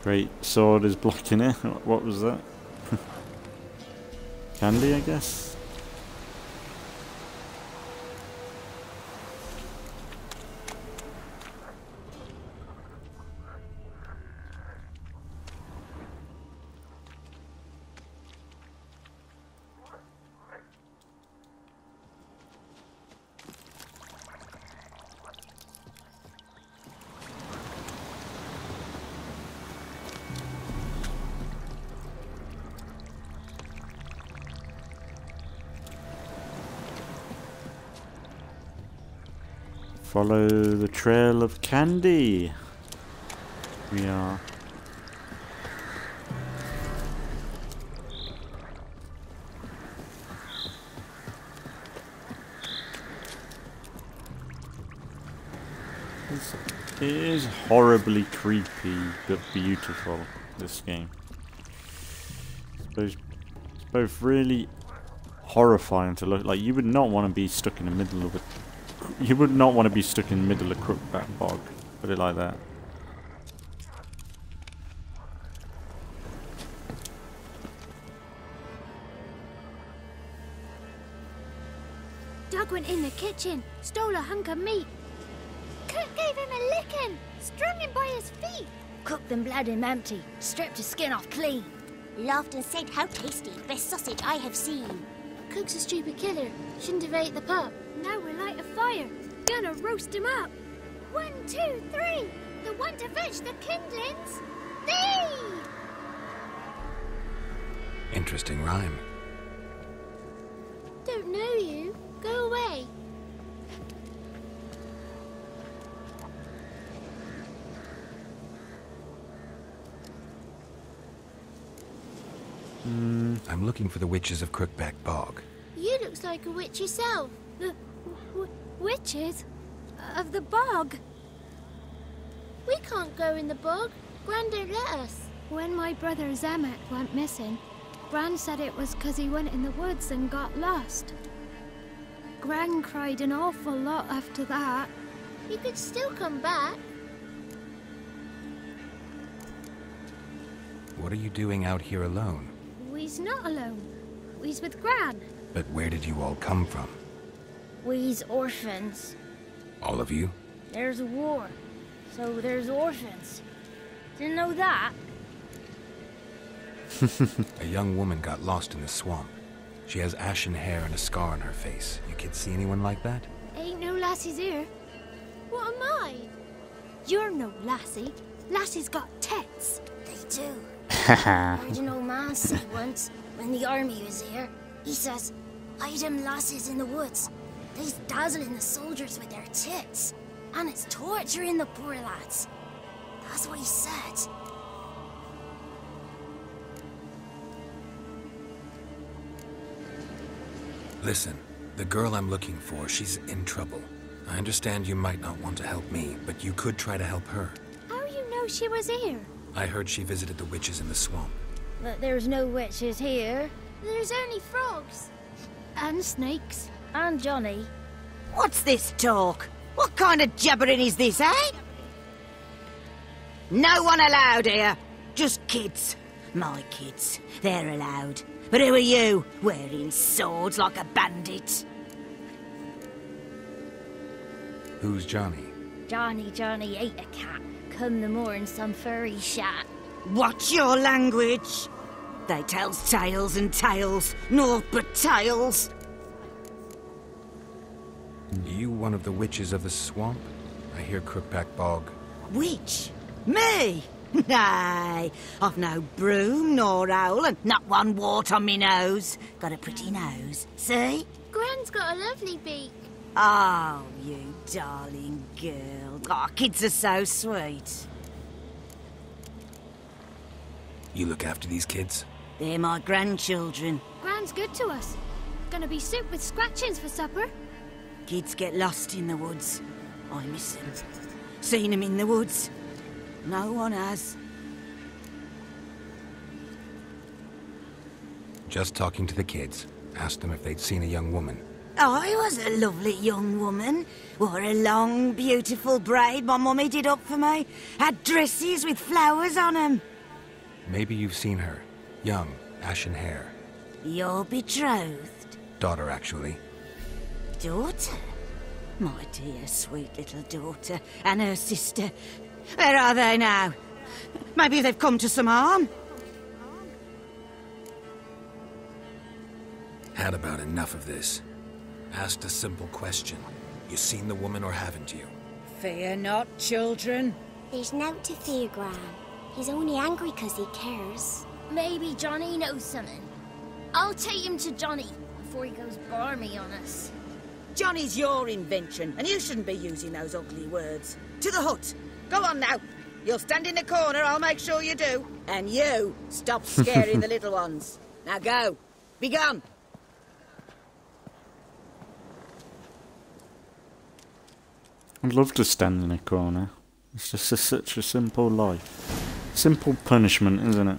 Great sword is blocking it. What was that? Candy, I guess? follow the trail of candy. We are. It is horribly creepy but beautiful, this game. It's both really horrifying to look like. You would not want to be stuck in the middle of you would not want to be stuck in the middle of Crookback Bog. Put it like that. Doug went in the kitchen, stole a hunk of meat. Cook gave him a licking, strung him by his feet. Cooked and bled him empty, stripped his skin off clean. Laughed and said, "How tasty, best sausage I have seen." Cook's a stupid killer, shouldn't have ate the pup. Now we'll light a fire, gonna roast him up. 1, 2, 3, the one to fetch the kindlings. Thee! Interesting rhyme. Don't know you. Go away. I'm looking for the witches of Crookback Bog. You looks like a witch yourself. Witches? Of the bog? We can't go in the bog. Gran don't let us. When my brother Zamet went missing, Gran said it was 'cause he went in the woods and got lost. Gran cried an awful lot after that. You could still come back. What are you doing out here alone? We's not alone. We's with Gran. But where did you all come from? We's orphans. All of you? There's a war, so there's orphans. Didn't know that? A young woman got lost in the swamp. She has ashen hair and a scar on her face. You kids see anyone like that? Ain't no lassies here. What am I? You're no lassie. Lassies got tits. They do. I heard an old man say once, when the army was here, he says, "Hide them lasses in the woods. They's dazzling the soldiers with their tits. And it's torturing the poor lads." That's what he said. Listen, the girl I'm looking for, she's in trouble. I understand you might not want to help me, but you could try to help her. How you know she was here? I heard she visited the witches in the swamp. But there's no witches here. There's only frogs. And snakes. And Johnny. What's this talk? What kind of jabbering is this, eh? No one allowed here. Just kids. My kids. They're allowed. But who are you, wearing swords like a bandit? Who's Johnny? Johnny ate a cat. Come the more in some furry shat. Watch your language. They tells tales and tales. Naught but tales. You one of the witches of the swamp? I hear Crookback Bog. Witch? Me? Nay, I've no broom nor owl and not one wart on me nose. Got a pretty nose, see? Gran's got a lovely beak. Oh, you darling girl. Oh, kids are so sweet. You look after these kids? They're my grandchildren. Gran's good to us. Gonna be soup with scratchings for supper. Kids get lost in the woods. I miss them. Seen them in the woods. No one has. Just talking to the kids. Asked them if they'd seen a young woman. I was a lovely young woman. Wore a long, beautiful braid my mummy did up for me. Had dresses with flowers on them. Maybe you've seen her. Young, ashen hair. You're betrothed? Daughter, actually. Daughter? My dear, sweet little daughter. And her sister. Where are they now? Maybe they've come to some harm? Had about enough of this. Asked a simple question. You seen the woman or haven't you? Fear not, children. There's nought to fear, Gran. He's only angry 'cause he cares. Maybe Johnny knows something. I'll take him to Johnny before he goes barmy on us. Johnny's your invention, and you shouldn't be using those ugly words. To the hut. Go on now. You'll stand in the corner, I'll make sure you do. And you, stop scaring the little ones. Now go. Be gone. I'd love to stand in a corner. It's just such a simple life. Simple punishment, isn't it?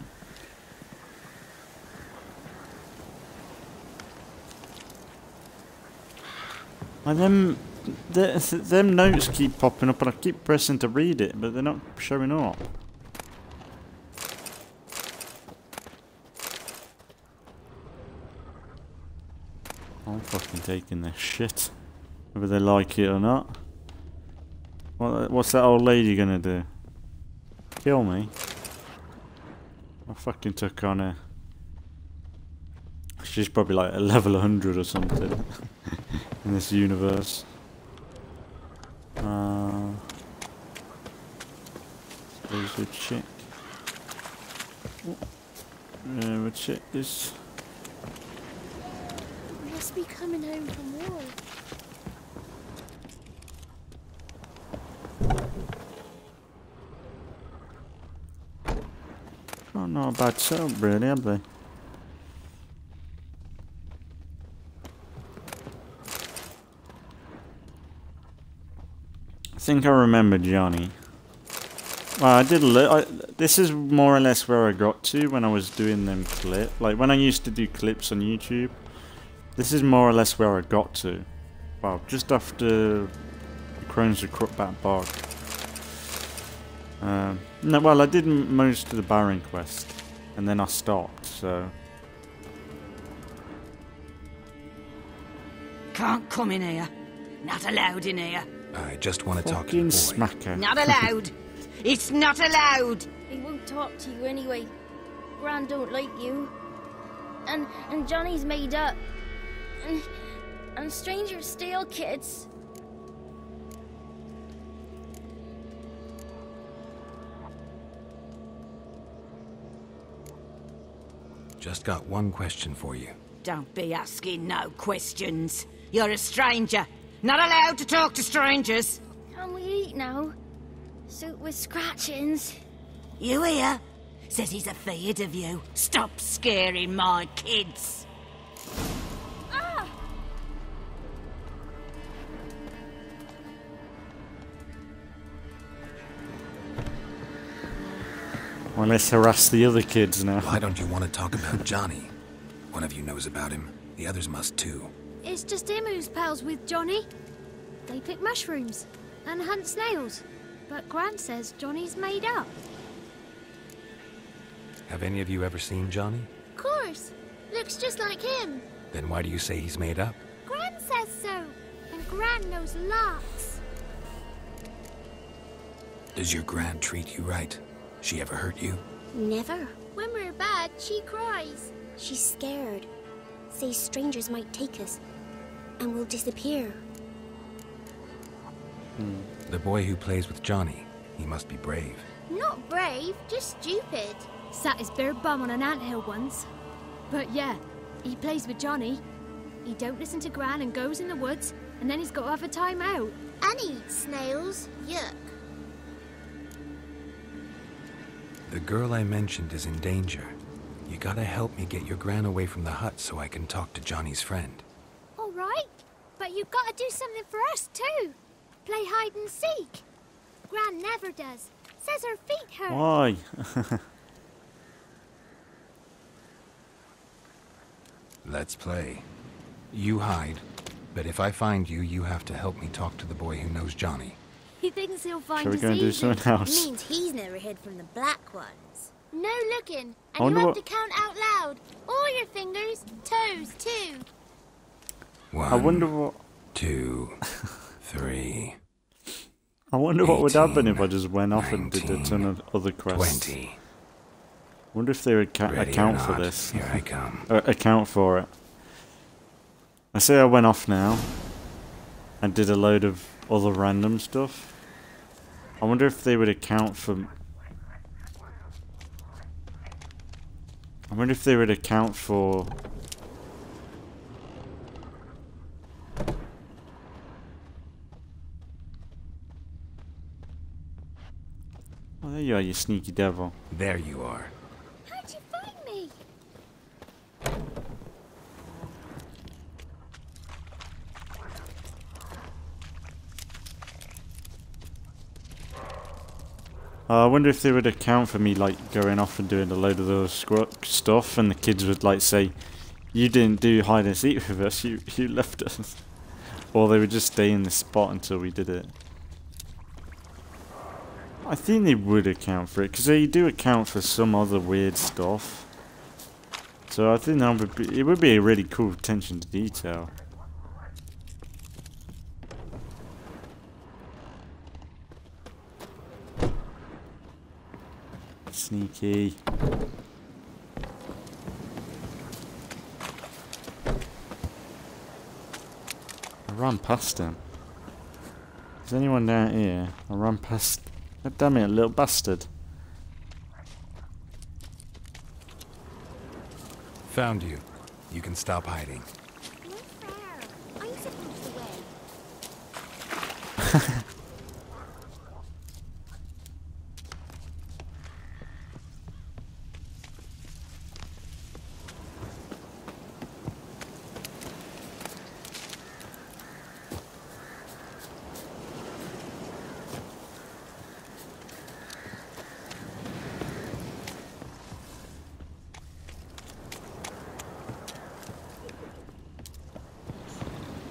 And them notes keep popping up and I keep pressing to read it, but they're not showing up. I'm fucking taking this shit. Whether they like it or not. What's that old lady gonna do? Kill me? I fucking took on her. She's probably like a level 100 or something in this universe. There's a chick. We'll check this. Must be coming home from war. Oh, not a bad setup, really, have they? I think I remember Johnny. Well, I did this is more or less where I got to when I was doing them clips. Like, when I used to do clips on YouTube. This is more or less where I got to. Well, just after the Crones of Crookback Bog. No, well, I did most of the Baron quest. And then I stopped, so... Can't come in here. Not allowed in here. I just want to talk to the boy. Smacker. Not allowed. It's not allowed. He won't talk to you anyway. Gran don't like you. And Johnny's made up. And strangers steal kids. Just got one question for you. Don't be asking no questions. You're a stranger. Not allowed to talk to strangers. Can we eat now? Soup with scratchings. You hear? Says he's afeard of you. Stop scaring my kids. Ah! Well, let's harass the other kids now. Why don't you want to talk about Johnny? One of you knows about him. The others must too. It's just him who's pals with Johnny. They pick mushrooms and hunt snails. But Gran says Johnny's made up. Have any of you ever seen Johnny? Of course. Looks just like him. Then why do you say he's made up? Gran says so. And Gran knows lots. Does your Gran treat you right? She ever hurt you? Never. When we're bad, she cries. She's scared. Says strangers might take us. And we'll disappear. The boy who plays with Johnny, he must be brave. Not brave, just stupid. Sat his bare bum on an anthill once. But yeah, he plays with Johnny. He don't listen to Gran and goes in the woods, and then he's got to have a time out. And eats snails. Yuck. The girl I mentioned is in danger. You gotta help me get your Gran away from the hut so I can talk to Johnny's friend. All right, but you've got to do something for us too. Play hide and seek. Gran never does. Says her feet hurt. Why? Let's play. You hide, but if I find you, you have to help me talk to the boy who knows Johnny. He thinks he'll find Shall we us go and do easy. something else? Means he's never hid from the black ones. No looking, I and you wonder have what- to count out loud. All your fingers, toes too. One, I wonder what... 2, 3, I wonder what would happen if I 18, just went off and did a ton of other quests. 20. Wonder if they would Ready or account for not, this. Here I come. Account for it. I say I went off now and did a load of other random stuff. I wonder if they would account for... I wonder if they would account for... Oh, there you are, you sneaky devil. There you are. How'd you find me? I wonder if they would account for me like going off and doing a load of those stuff, and the kids would like say, "You didn't do hide and seek with us. You left us," or they would just stay in the spot until we did it. I think they would account for it because they do account for some other weird stuff. So I think that it would be a really cool attention to detail. Sneaky. I ran past him. Is anyone down here? I ran past. God damn it, little bastard. Found you. You can stop hiding. No fair. I'm supposed to win.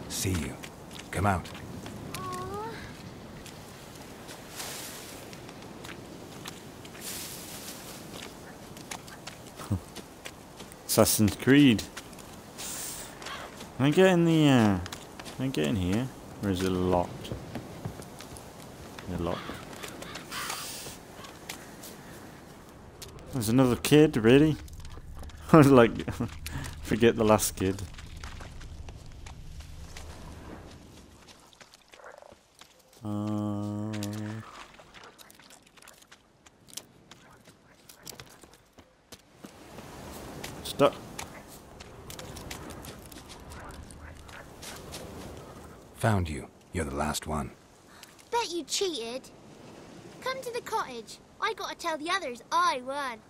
See you. Come out. Assassin's Creed. Can I get in the can I get in here? Or is it locked? It's locked. There's another kid, really? I was like, forget the last kid. Stop. Found you. You're the last one. Bet you cheated. Come to the cottage. I gotta tell the others I won.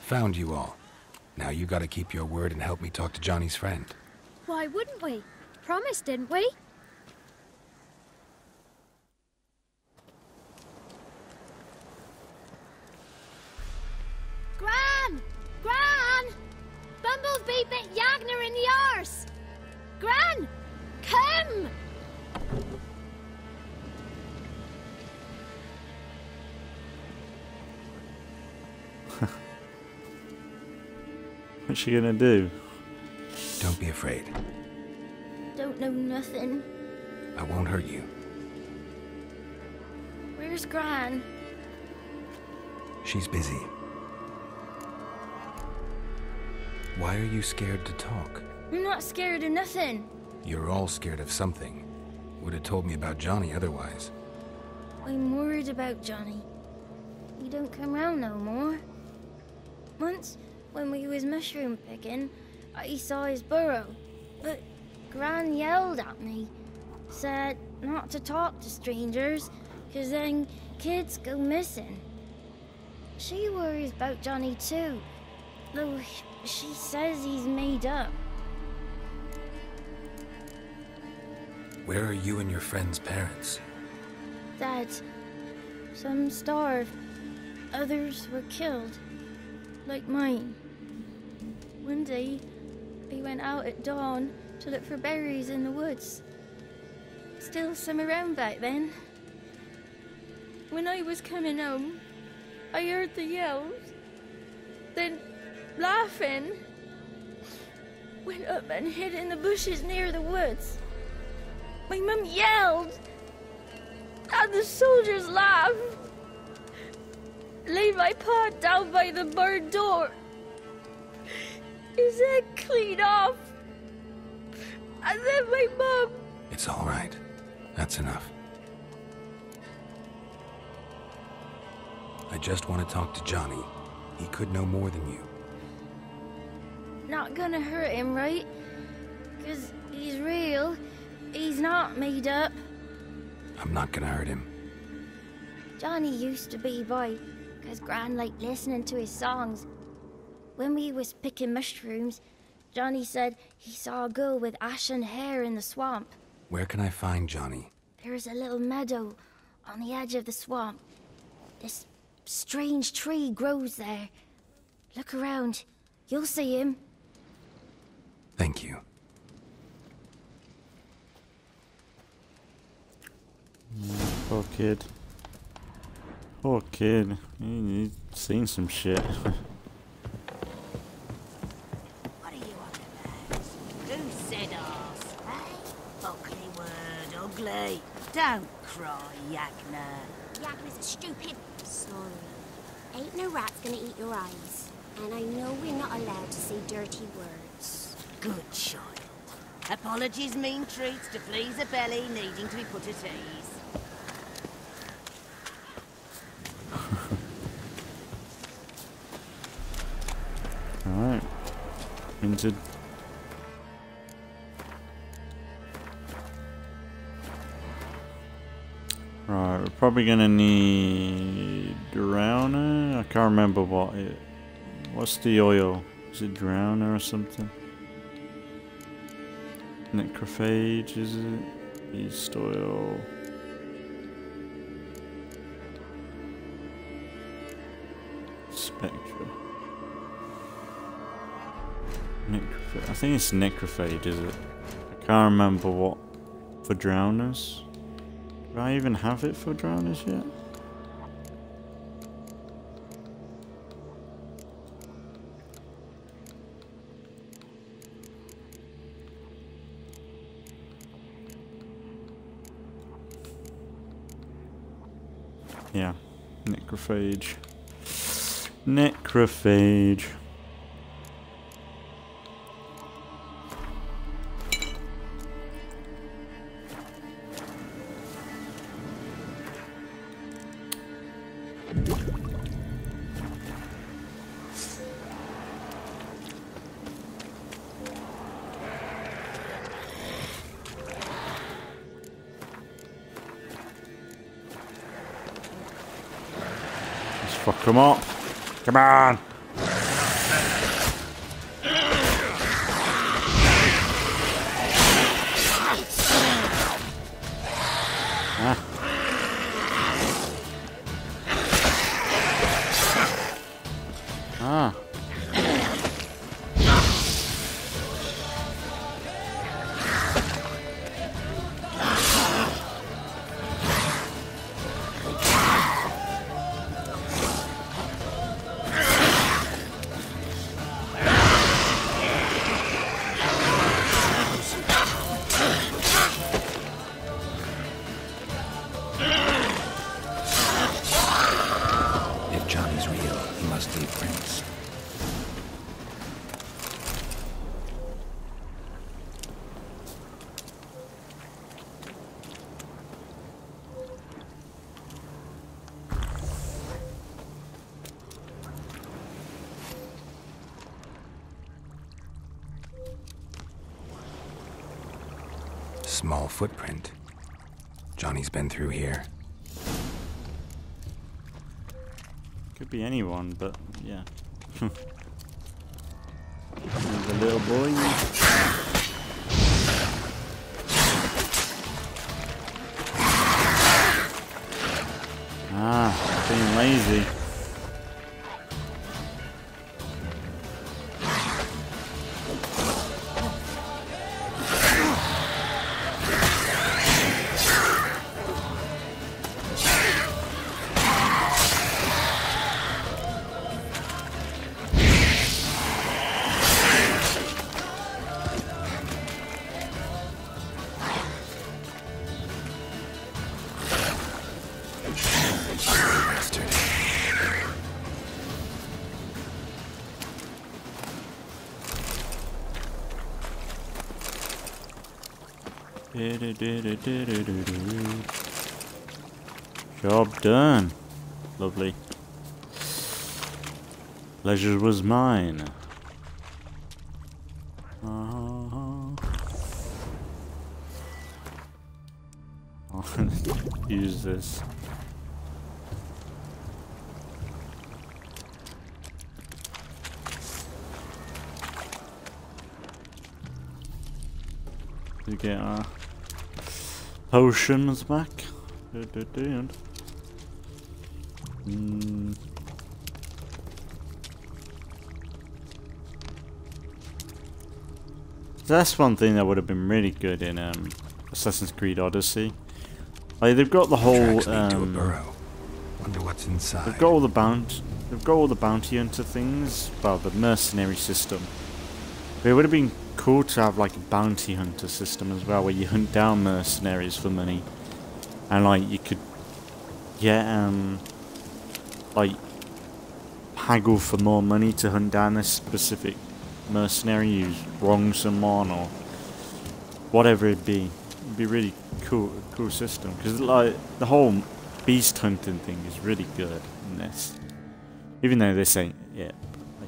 Found you all. Now you gotta keep your word and help me talk to Johnny's friend. Why wouldn't we? Promised, didn't we? Gran! Gran! Bumblebee bit Yagner in the arse! Gran! Come! What's she gonna do? Don't be afraid. Don't know nothing. I won't hurt you. Where's Gran? She's busy. Why are you scared to talk? I'm not scared of nothing. You're all scared of something. Would have told me about Johnny otherwise. I'm worried about Johnny. He don't come round no more. Once, when we was mushroom picking, I saw his burrow, but Gran yelled at me, said not to talk to strangers, 'cause then kids go missing. She worries about Johnny too, though she says he's made up. Where are you and your friend's parents? Dad, some starved, others were killed, like mine. One day, we went out at dawn to look for berries in the woods. Still some around back then. When I was coming home, I heard the yells. Then, laughing, went up and hid in the bushes near the woods. My mum yelled, and the soldiers laughed. Laid my pa down by the barn door. His head clean off. And then my mum... It's all right. That's enough. I just want to talk to Johnny. He could know more than you. Not gonna hurt him, right? 'Cause he's real. He's not made up. I'm not gonna hurt him. Johnny used to be boy, 'cause Gran liked listening to his songs. When we was picking mushrooms, Johnny said he saw a girl with ashen hair in the swamp. Where can I find Johnny? There's a little meadow on the edge of the swamp. This strange tree grows there. Look around. You'll see him. Thank you. Poor kid. Poor kid. He's seen some shit. What are you on about? Who said arse, eh? Ugly word, ugly. Don't cry, Yagna. Yagna's a stupid... Sorry. Ain't no rat's gonna eat your eyes. And I know we're not allowed to say dirty words. Good child. Apologies mean treats to please a belly needing to be put at ease. Alright. Into... Right, we're probably gonna need Drowner. I can't remember what it... What's the oil? Is it Drowner or something? Necrophage, is it? Beast oil. Spectra. Necrophage. I think it's Necrophage, is it? I can't remember what for Drowners. Do I even have it for Drowners yet? Yeah, Necrophage. Necrophage. Fuck them up. Come on. Ah. Ah. Small footprint. Johnny's been through here. Could be anyone, but yeah. The little boy. Ah, being lazy. Job done. Lovely. Pleasure was mine. can't use this. We get our potions back. That's one thing that would have been really good in Assassin's Creed Odyssey. Like they've got the whole Wonder what's inside. They've got all the bounty hunter things, well, the mercenary system. But it would have been cool to have like a bounty hunter system as well, where you hunt down mercenaries for money, and like you could get like haggle for more money to hunt down a specific mercenary who's wronged someone or whatever it be. It'd be really cool system, because like the whole beast hunting thing is really good in this. Even though this ain't, yeah,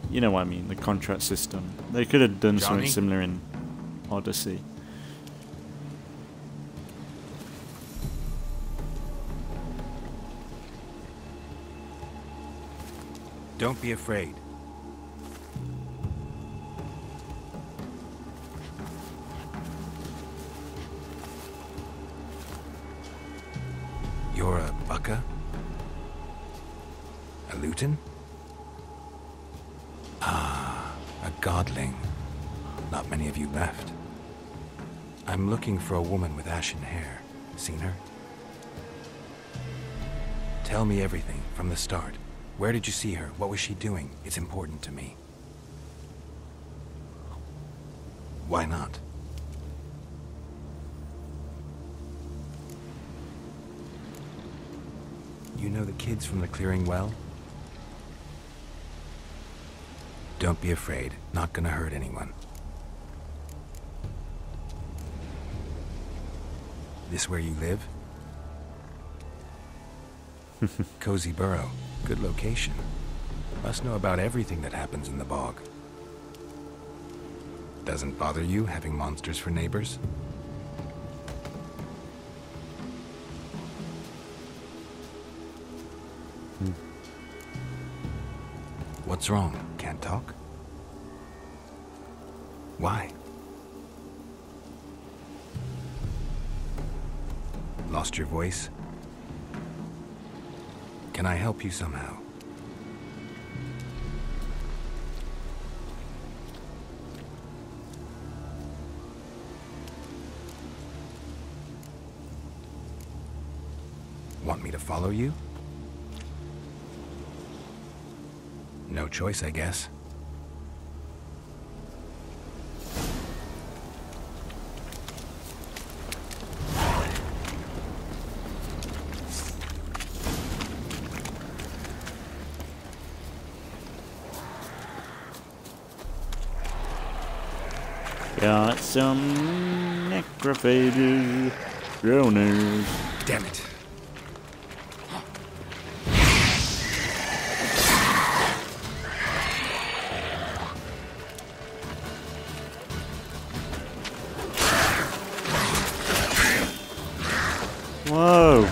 you know what I mean, the contract system. They could have done something similar in Odyssey. Don't be afraid. You're a Bukka? A Luton? Ah, a godling. Not many of you left. I'm looking for a woman with ashen hair. Seen her? Tell me everything from the start. Where did you see her? What was she doing? It's important to me. Why not? You know the kids from the clearing well? Don't be afraid. Not gonna hurt anyone. This where you live? Cozy Burrow. Good location. Must know about everything that happens in the bog. Doesn't bother you having monsters for neighbors? What's wrong? Can't talk? Why? Lost your voice? Can I help you somehow? Want me to follow you? No choice, I guess. Got some necrophages, droners. Damn it. Whoa.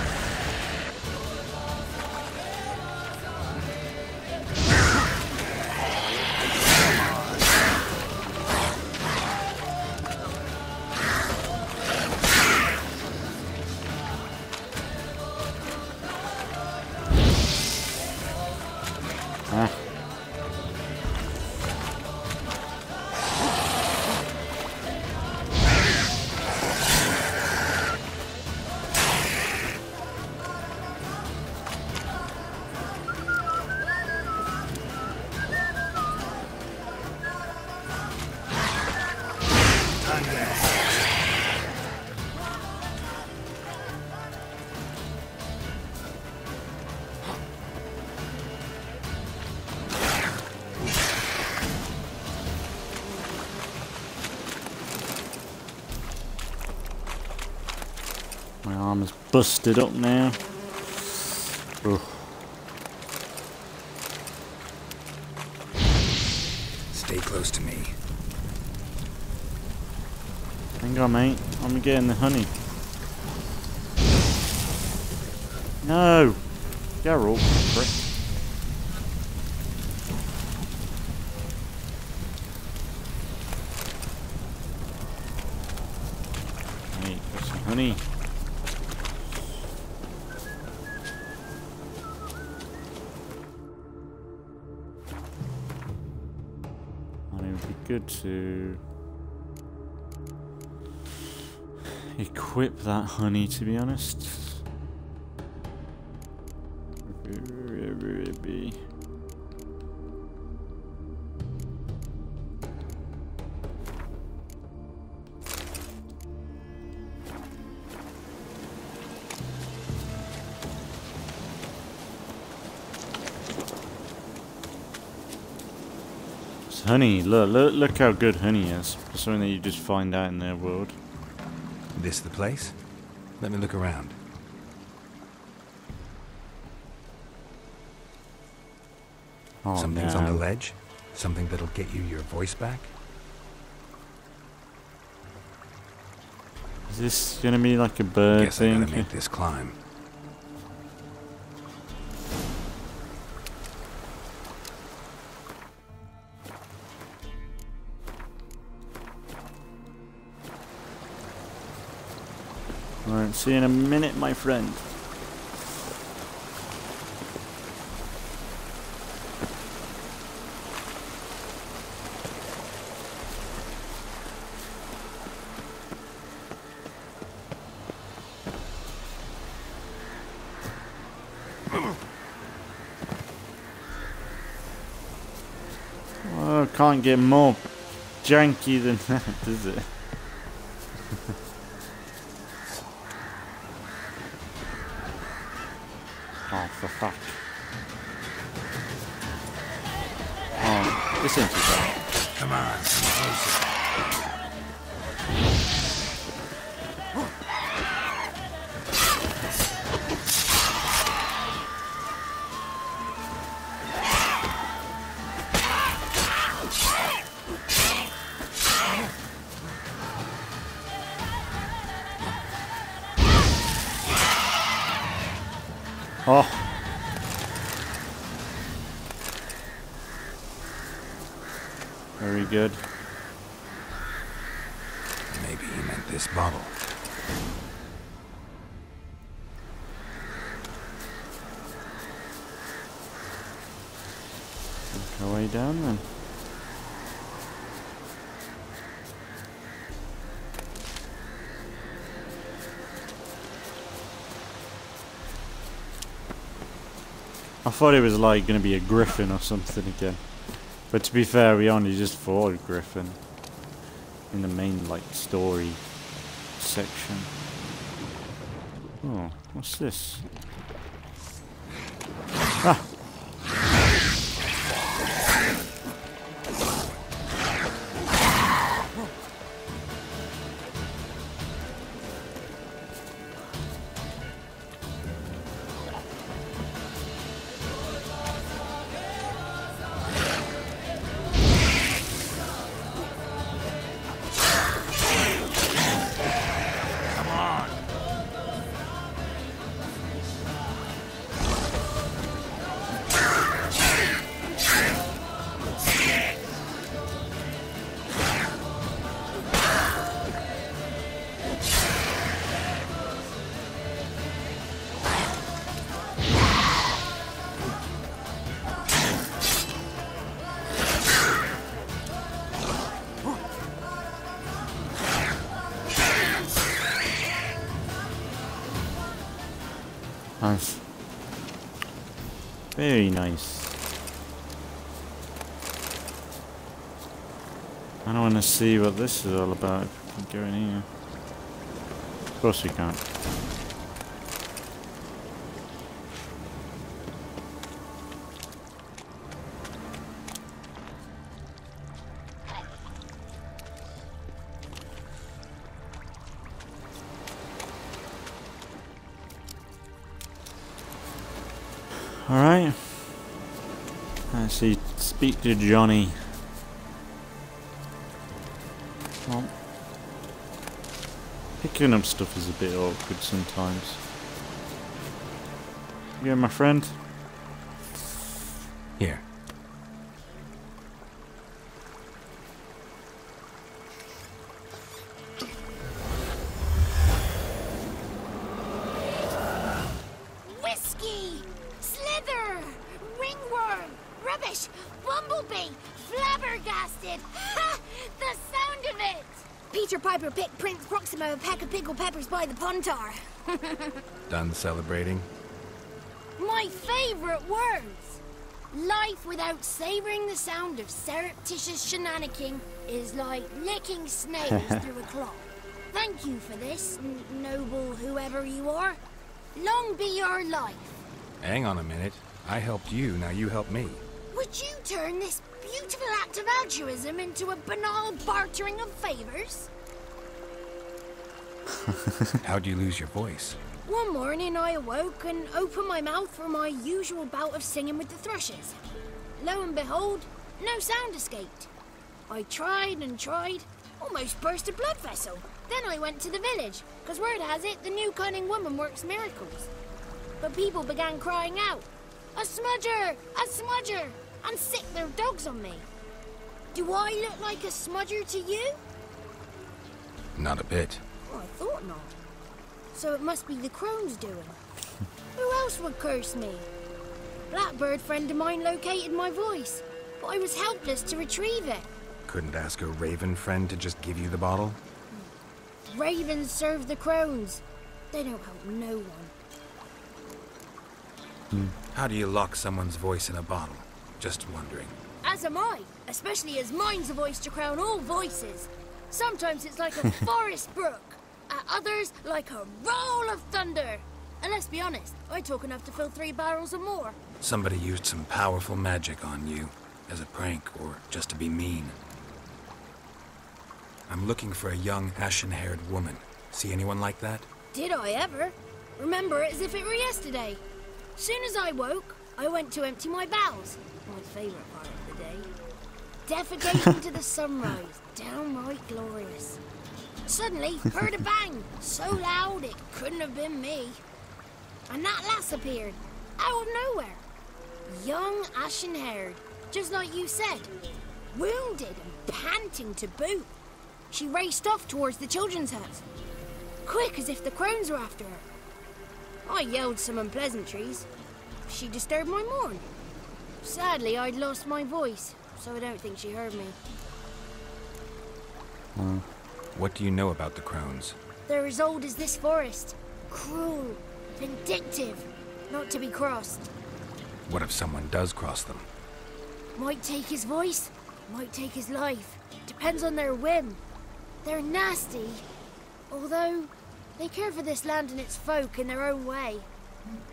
My arm is busted up now. Ugh. Stay close to me. Hang on, mate. I'm getting the honey. No! Geralt, prick. Hey, got some honey. And it would be good to equip that honey, to be honest. Honey, look how good honey is. It's something that you just find out in their world. This the place? Let me look around. Oh, Something's no. on the ledge? Something that'll get you your voice back? Is this gonna be like a bird Guess I thing? gotta make this climb. Alright, see you in a minute, my friend. Oh, can't get more janky than that, does it? Oh, for fuck. Oh, this ain't too bad. Come on, closer. Oh. Very good. Maybe he meant this bottle. Go way down then. I thought it was like going to be a griffin or something again. But to be fair, we only just fought a griffin in the main like story section. Oh, what's this? Ah! Nice. Very nice. I don't want to see what this is all about if we can go in here. Of course we can't. Alright. Let's see, speak to Johnny. Well, picking up stuff is a bit awkward sometimes. You're my friend. Here. Whiskey! Slither! Ringworm! Rubbish! Bumblebee! Flabbergasted! Ha! The sound of it! Peter Piper picked Prince Proximo a pack of pickled peppers by the Pontar. Done celebrating? My favourite words! Life without savouring the sound of surreptitious shenanigans is like licking snails through a cloth. Thank you for this, noble whoever you are. Long be your life. Hang on a minute. I helped you, now you help me. Would you turn this beautiful act of altruism into a banal bartering of favours? How'd you lose your voice? One morning I awoke and opened my mouth for my usual bout of singing with the thrushes. Lo and behold, no sound escaped. I tried and tried, almost burst a blood vessel. Then I went to the village, because word has it the new cunning woman works miracles. But people began crying out, "A smudger! A smudger!" and sick their dogs on me. Do I look like a smudger to you? Not a bit. Oh, I thought not. So it must be the crone's doing. Who else would curse me? Blackbird friend of mine located my voice, but I was helpless to retrieve it. Couldn't ask a raven friend to just give you the bottle? Ravens serve the crones. They don't help no one. How do you lock someone's voice in a bottle? Just wondering. As am I, especially as mine's a voice to crown all voices. Sometimes it's like a forest brook, at others like a roll of thunder. And let's be honest, I talk enough to fill 3 barrels or more. Somebody used some powerful magic on you, as a prank or just to be mean. I'm looking for a young, ashen-haired woman. See anyone like that? Did I ever? Remember it as if it were yesterday. Soon as I woke, I went to empty my bowels. My favourite part of the day. Defecating to the sunrise. Downright glorious. Suddenly, heard a bang. So loud it couldn't have been me. And that lass appeared. Out of nowhere. Young, ashen-haired. Just like you said. Wounded and panting to boot. She raced off towards the children's hut. Quick as if the crones were after her. I yelled some unpleasantries. She disturbed my morn. Sadly, I'd lost my voice, so I don't think she heard me. What do you know about the crones? They're as old as this forest. Cruel, vindictive, not to be crossed. What if someone does cross them? Might take his voice, might take his life. Depends on their whim. They're nasty, although they care for this land and its folk in their own way.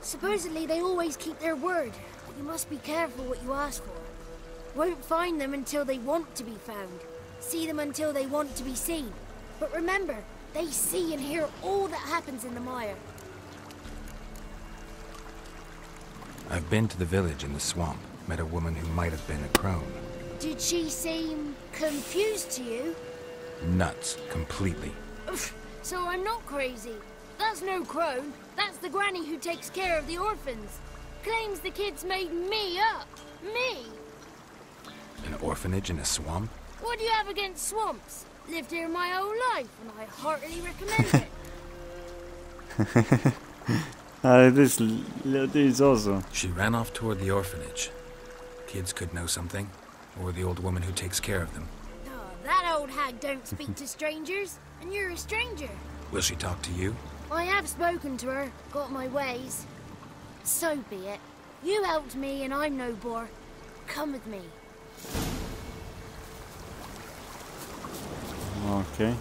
Supposedly they always keep their word, but you must be careful what you ask for. Won't find them until they want to be found. See them until they want to be seen. But remember, they see and hear all that happens in the mire. I've been to the village in the swamp. Met a woman who might have been a crone. Did she seem confused to you? Nuts. Completely. So I'm not crazy. That's no crone. That's the granny who takes care of the orphans. Claims the kids made me up. Me! An orphanage in a swamp? What do you have against swamps? Lived here my whole life, and I heartily recommend it. This little dude's awesome. She ran off toward the orphanage. Kids could know something. Or the old woman who takes care of them. Oh, that old hag don't speak to strangers, and you're a stranger. Will she talk to you? I have spoken to her, got my ways. So be it. You helped me, and I'm no bore. Come with me. Okay.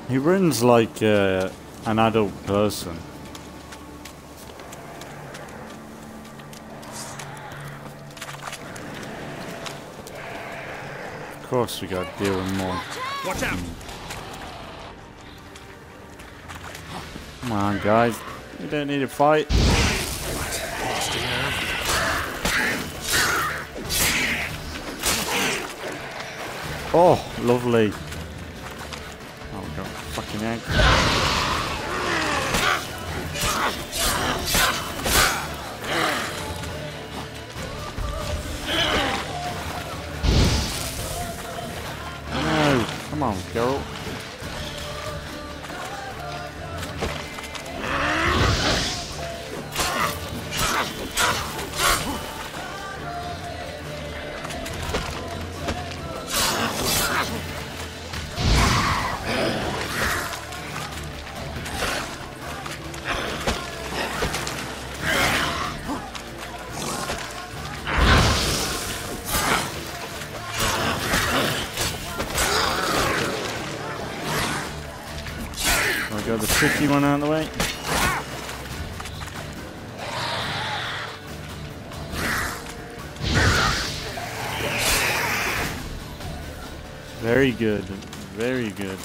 He runs like an adult person. Of course we got to deal with more. Watch out! Come on, guys. We don't need to fight. Oh, lovely. Oh, we got fucking egg. No, come on, Geralt. Got the tricky one out of the way. Very good, very good.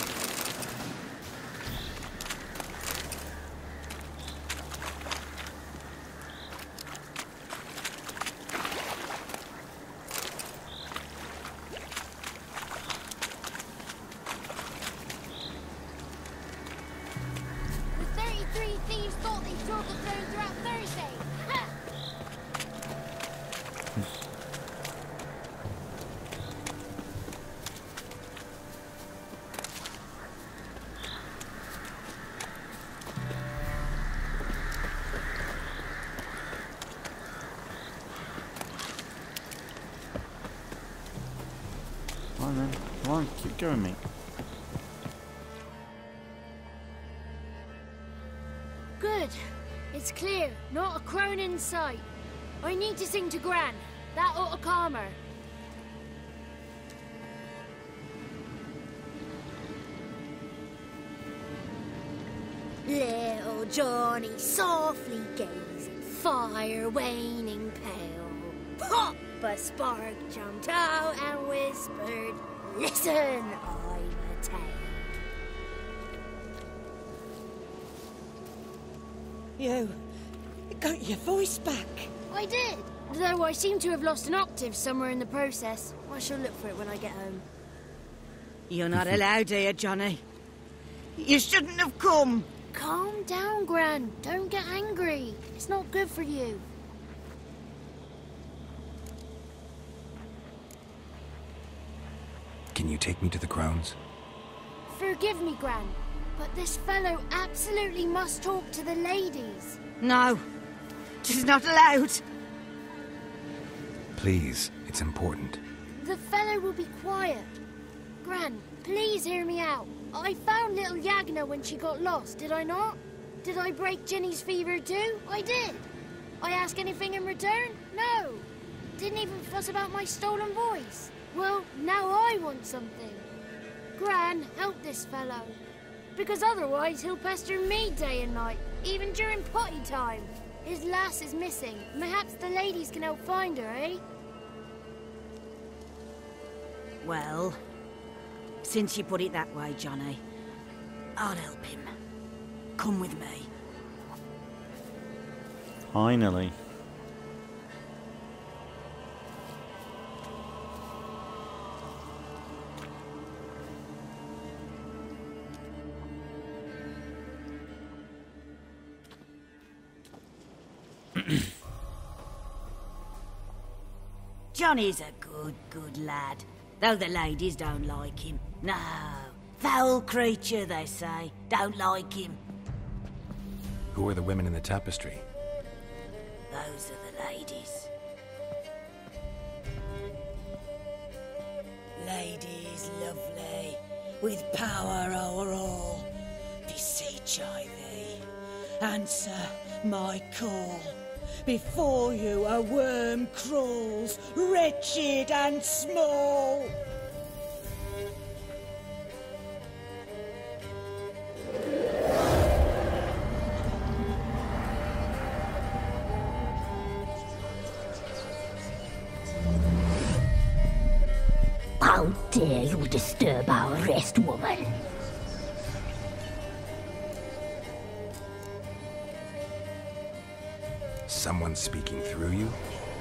Come on then, come on, keep going, mate. Good. It's clear. Not a crone in sight. I need to sing to Gran. That ought to calm her. Little Johnny softly gazed at fire waning pale. Pop! A spark jumped out and whispered, "Listen, I'm a tale." You got your voice back. I did. Though I seem to have lost an octave somewhere in the process. I shall look for it when I get home. You're not allowed here, Johnny. You shouldn't have come. Calm down, Gran. Don't get angry. It's not good for you. Can you take me to the grounds? Forgive me, Gran, but this fellow absolutely must talk to the ladies. No, she's not allowed. Please, it's important. The fellow will be quiet. Gran, please hear me out. I found little Yagna when she got lost, did I not? Did I break Ginny's fever too? I did. I ask anything in return? No. Didn't even fuss about my stolen voice. Well, now I want something. Gran, help this fellow. Because otherwise he'll pester me day and night, even during potty time. His lass is missing. Perhaps the ladies can help find her, eh? Well, since you put it that way, Johnny, I'll help him. Come with me. Finally. Johnny's a good lad, though the ladies don't like him. No, foul creature, they say. Don't like him. Who are the women in the tapestry? Those are the ladies. Ladies lovely, with power o'er all. Beseech I thee, answer my call. Before you a worm crawls, wretched and small. How dare you disturb our rest, woman? Someone speaking through you?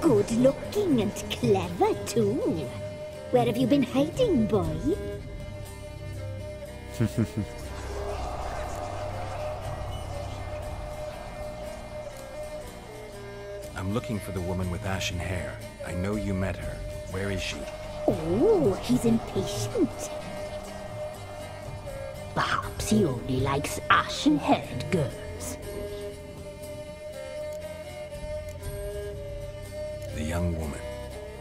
Good looking and clever, too. Where have you been hiding, boy? I'm looking for the woman with ashen hair. I know you met her. Where is she? Oh, he's impatient. Perhaps he only likes ashen-haired girls. The young woman.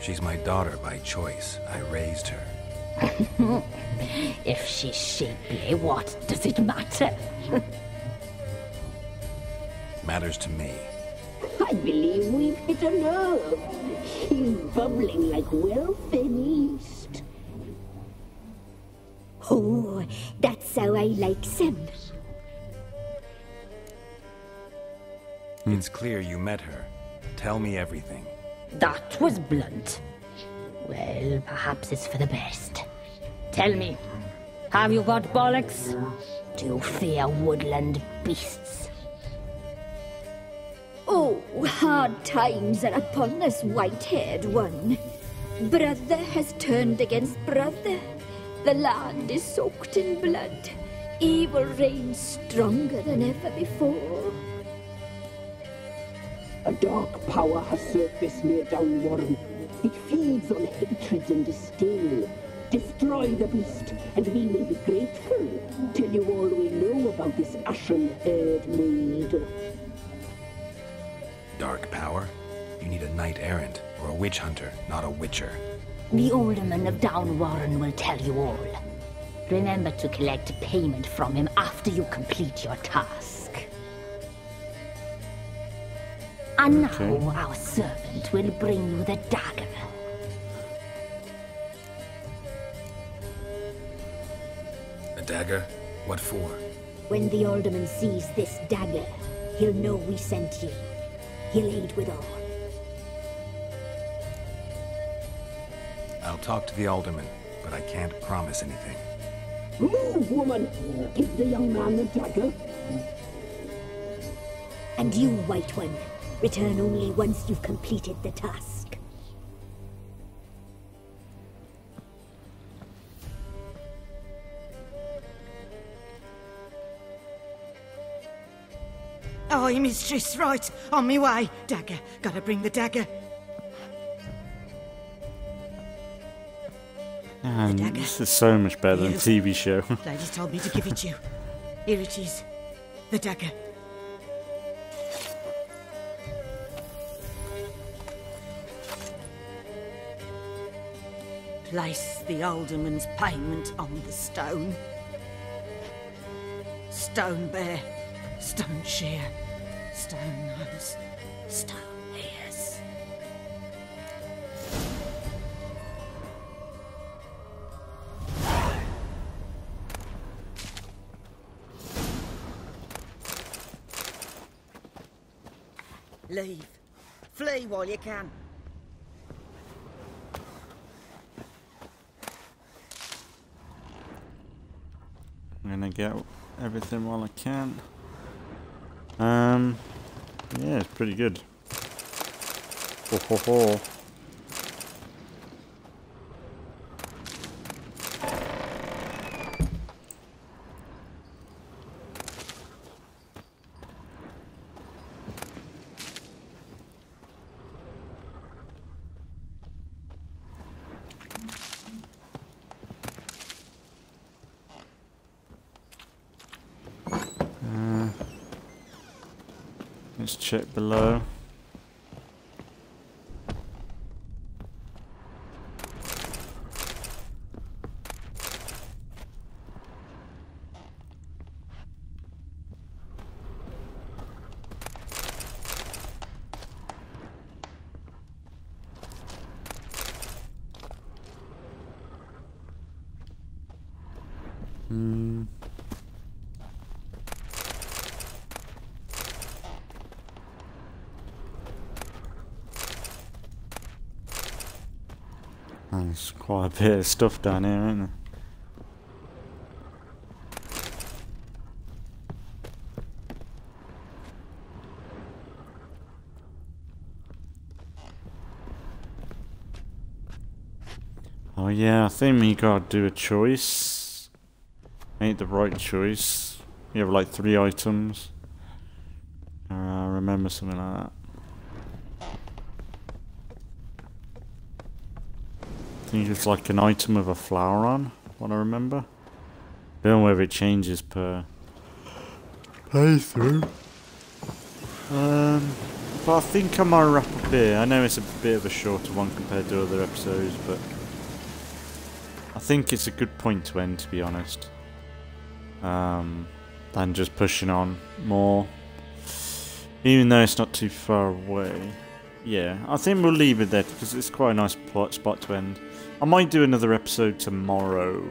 She's my daughter by choice. I raised her. If she's shapely, what does it matter? Matters to me. I believe we've hit a nerve. He's bubbling like well finished. Oh, that's how I like him. It's clear you met her. Tell me everything. That was blunt. Well, perhaps it's for the best. Tell me, have you got bollocks? Do you fear woodland beasts? Oh, hard times are upon us, white-haired one. Brother has turned against brother. The land is soaked in blood. Evil reigns stronger than ever before. A dark power has surfaced near Downwarren. It feeds on hatred and disdain. Destroy the beast, and we may be grateful. Tell you all we know about this ashen-haired maid. Dark power? You need a knight-errant or a witch hunter, not a witcher. The alderman of Downwarren will tell you all. Remember to collect payment from him after you complete your task. And now our servant will bring you the dagger. A dagger? What for? When the alderman sees this dagger, he'll know we sent you. He'll aid with all. I'll talk to the alderman, but I can't promise anything. Move, woman! Give the young man the dagger. And you, White One, return only once you've completed the task. Aye, mistress, right. On me way. Dagger. Gotta bring the dagger. Man, this is so much better than TV show. Lady told me to give it you. Here it is. The dagger. Place the alderman's payment on the stone. Stone bear, stone shear, stone nose, stone ears. Leave. Flee while you can. I'm gonna get everything while I can. Yeah, it's pretty good. Ho ho ho. Let's check below. There's quite a bit of stuff down here, isn't there? Oh yeah, I think we gotta do a choice. Ain't the right choice. You have like 3 items. I remember something like that. I think it's like an item with a flower on, what I remember. Don't know whether it changes per playthrough. But I think I might wrap up here. I know it's a bit of a shorter one compared to other episodes, but I think it's a good point to end, to be honest. Than just pushing on more. Even though it's not too far away. Yeah, I think we'll leave it there because it's quite a nice spot to end. I might do another episode tomorrow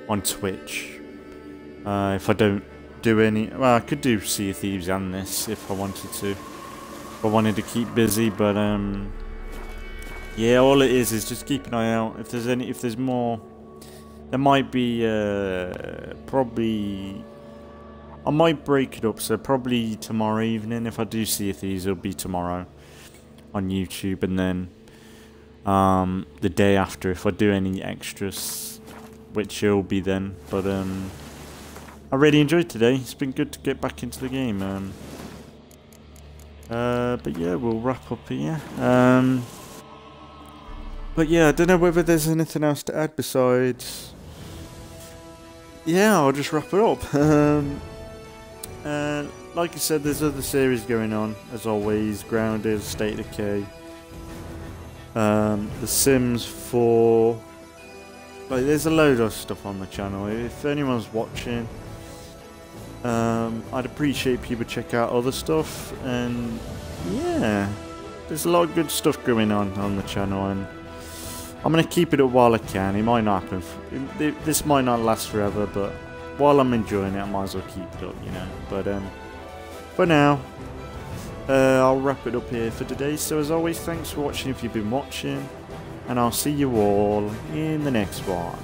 on Twitch. If I don't do any... Well, I could do Sea of Thieves and this if I wanted to. If I wanted to keep busy, but yeah, all it is just keep an eye out. If there's more... There might be probably... I might break it up, so probably tomorrow evening. If I do Sea of Thieves, it'll be tomorrow on YouTube, and then the day after if I do any extras, which it'll be then. But I really enjoyed today. It's been good to get back into the game. But yeah, we'll wrap up here. But yeah, I don't know whether there's anything else to add besides... Yeah, I'll just wrap it up. Like I said, there's other series going on, as always. Grounded, State of Decay, The Sims 4. Like, there's a load of stuff on the channel. If anyone's watching, I'd appreciate people check out other stuff. And yeah, there's a lot of good stuff going on the channel, and I'm gonna keep it up while I can. It might not happen. This might not last forever, but while I'm enjoying it, I might as well keep it up, you know. But for now, I'll wrap it up here for today. So as always, thanks for watching if you've been watching, and I'll see you all in the next one.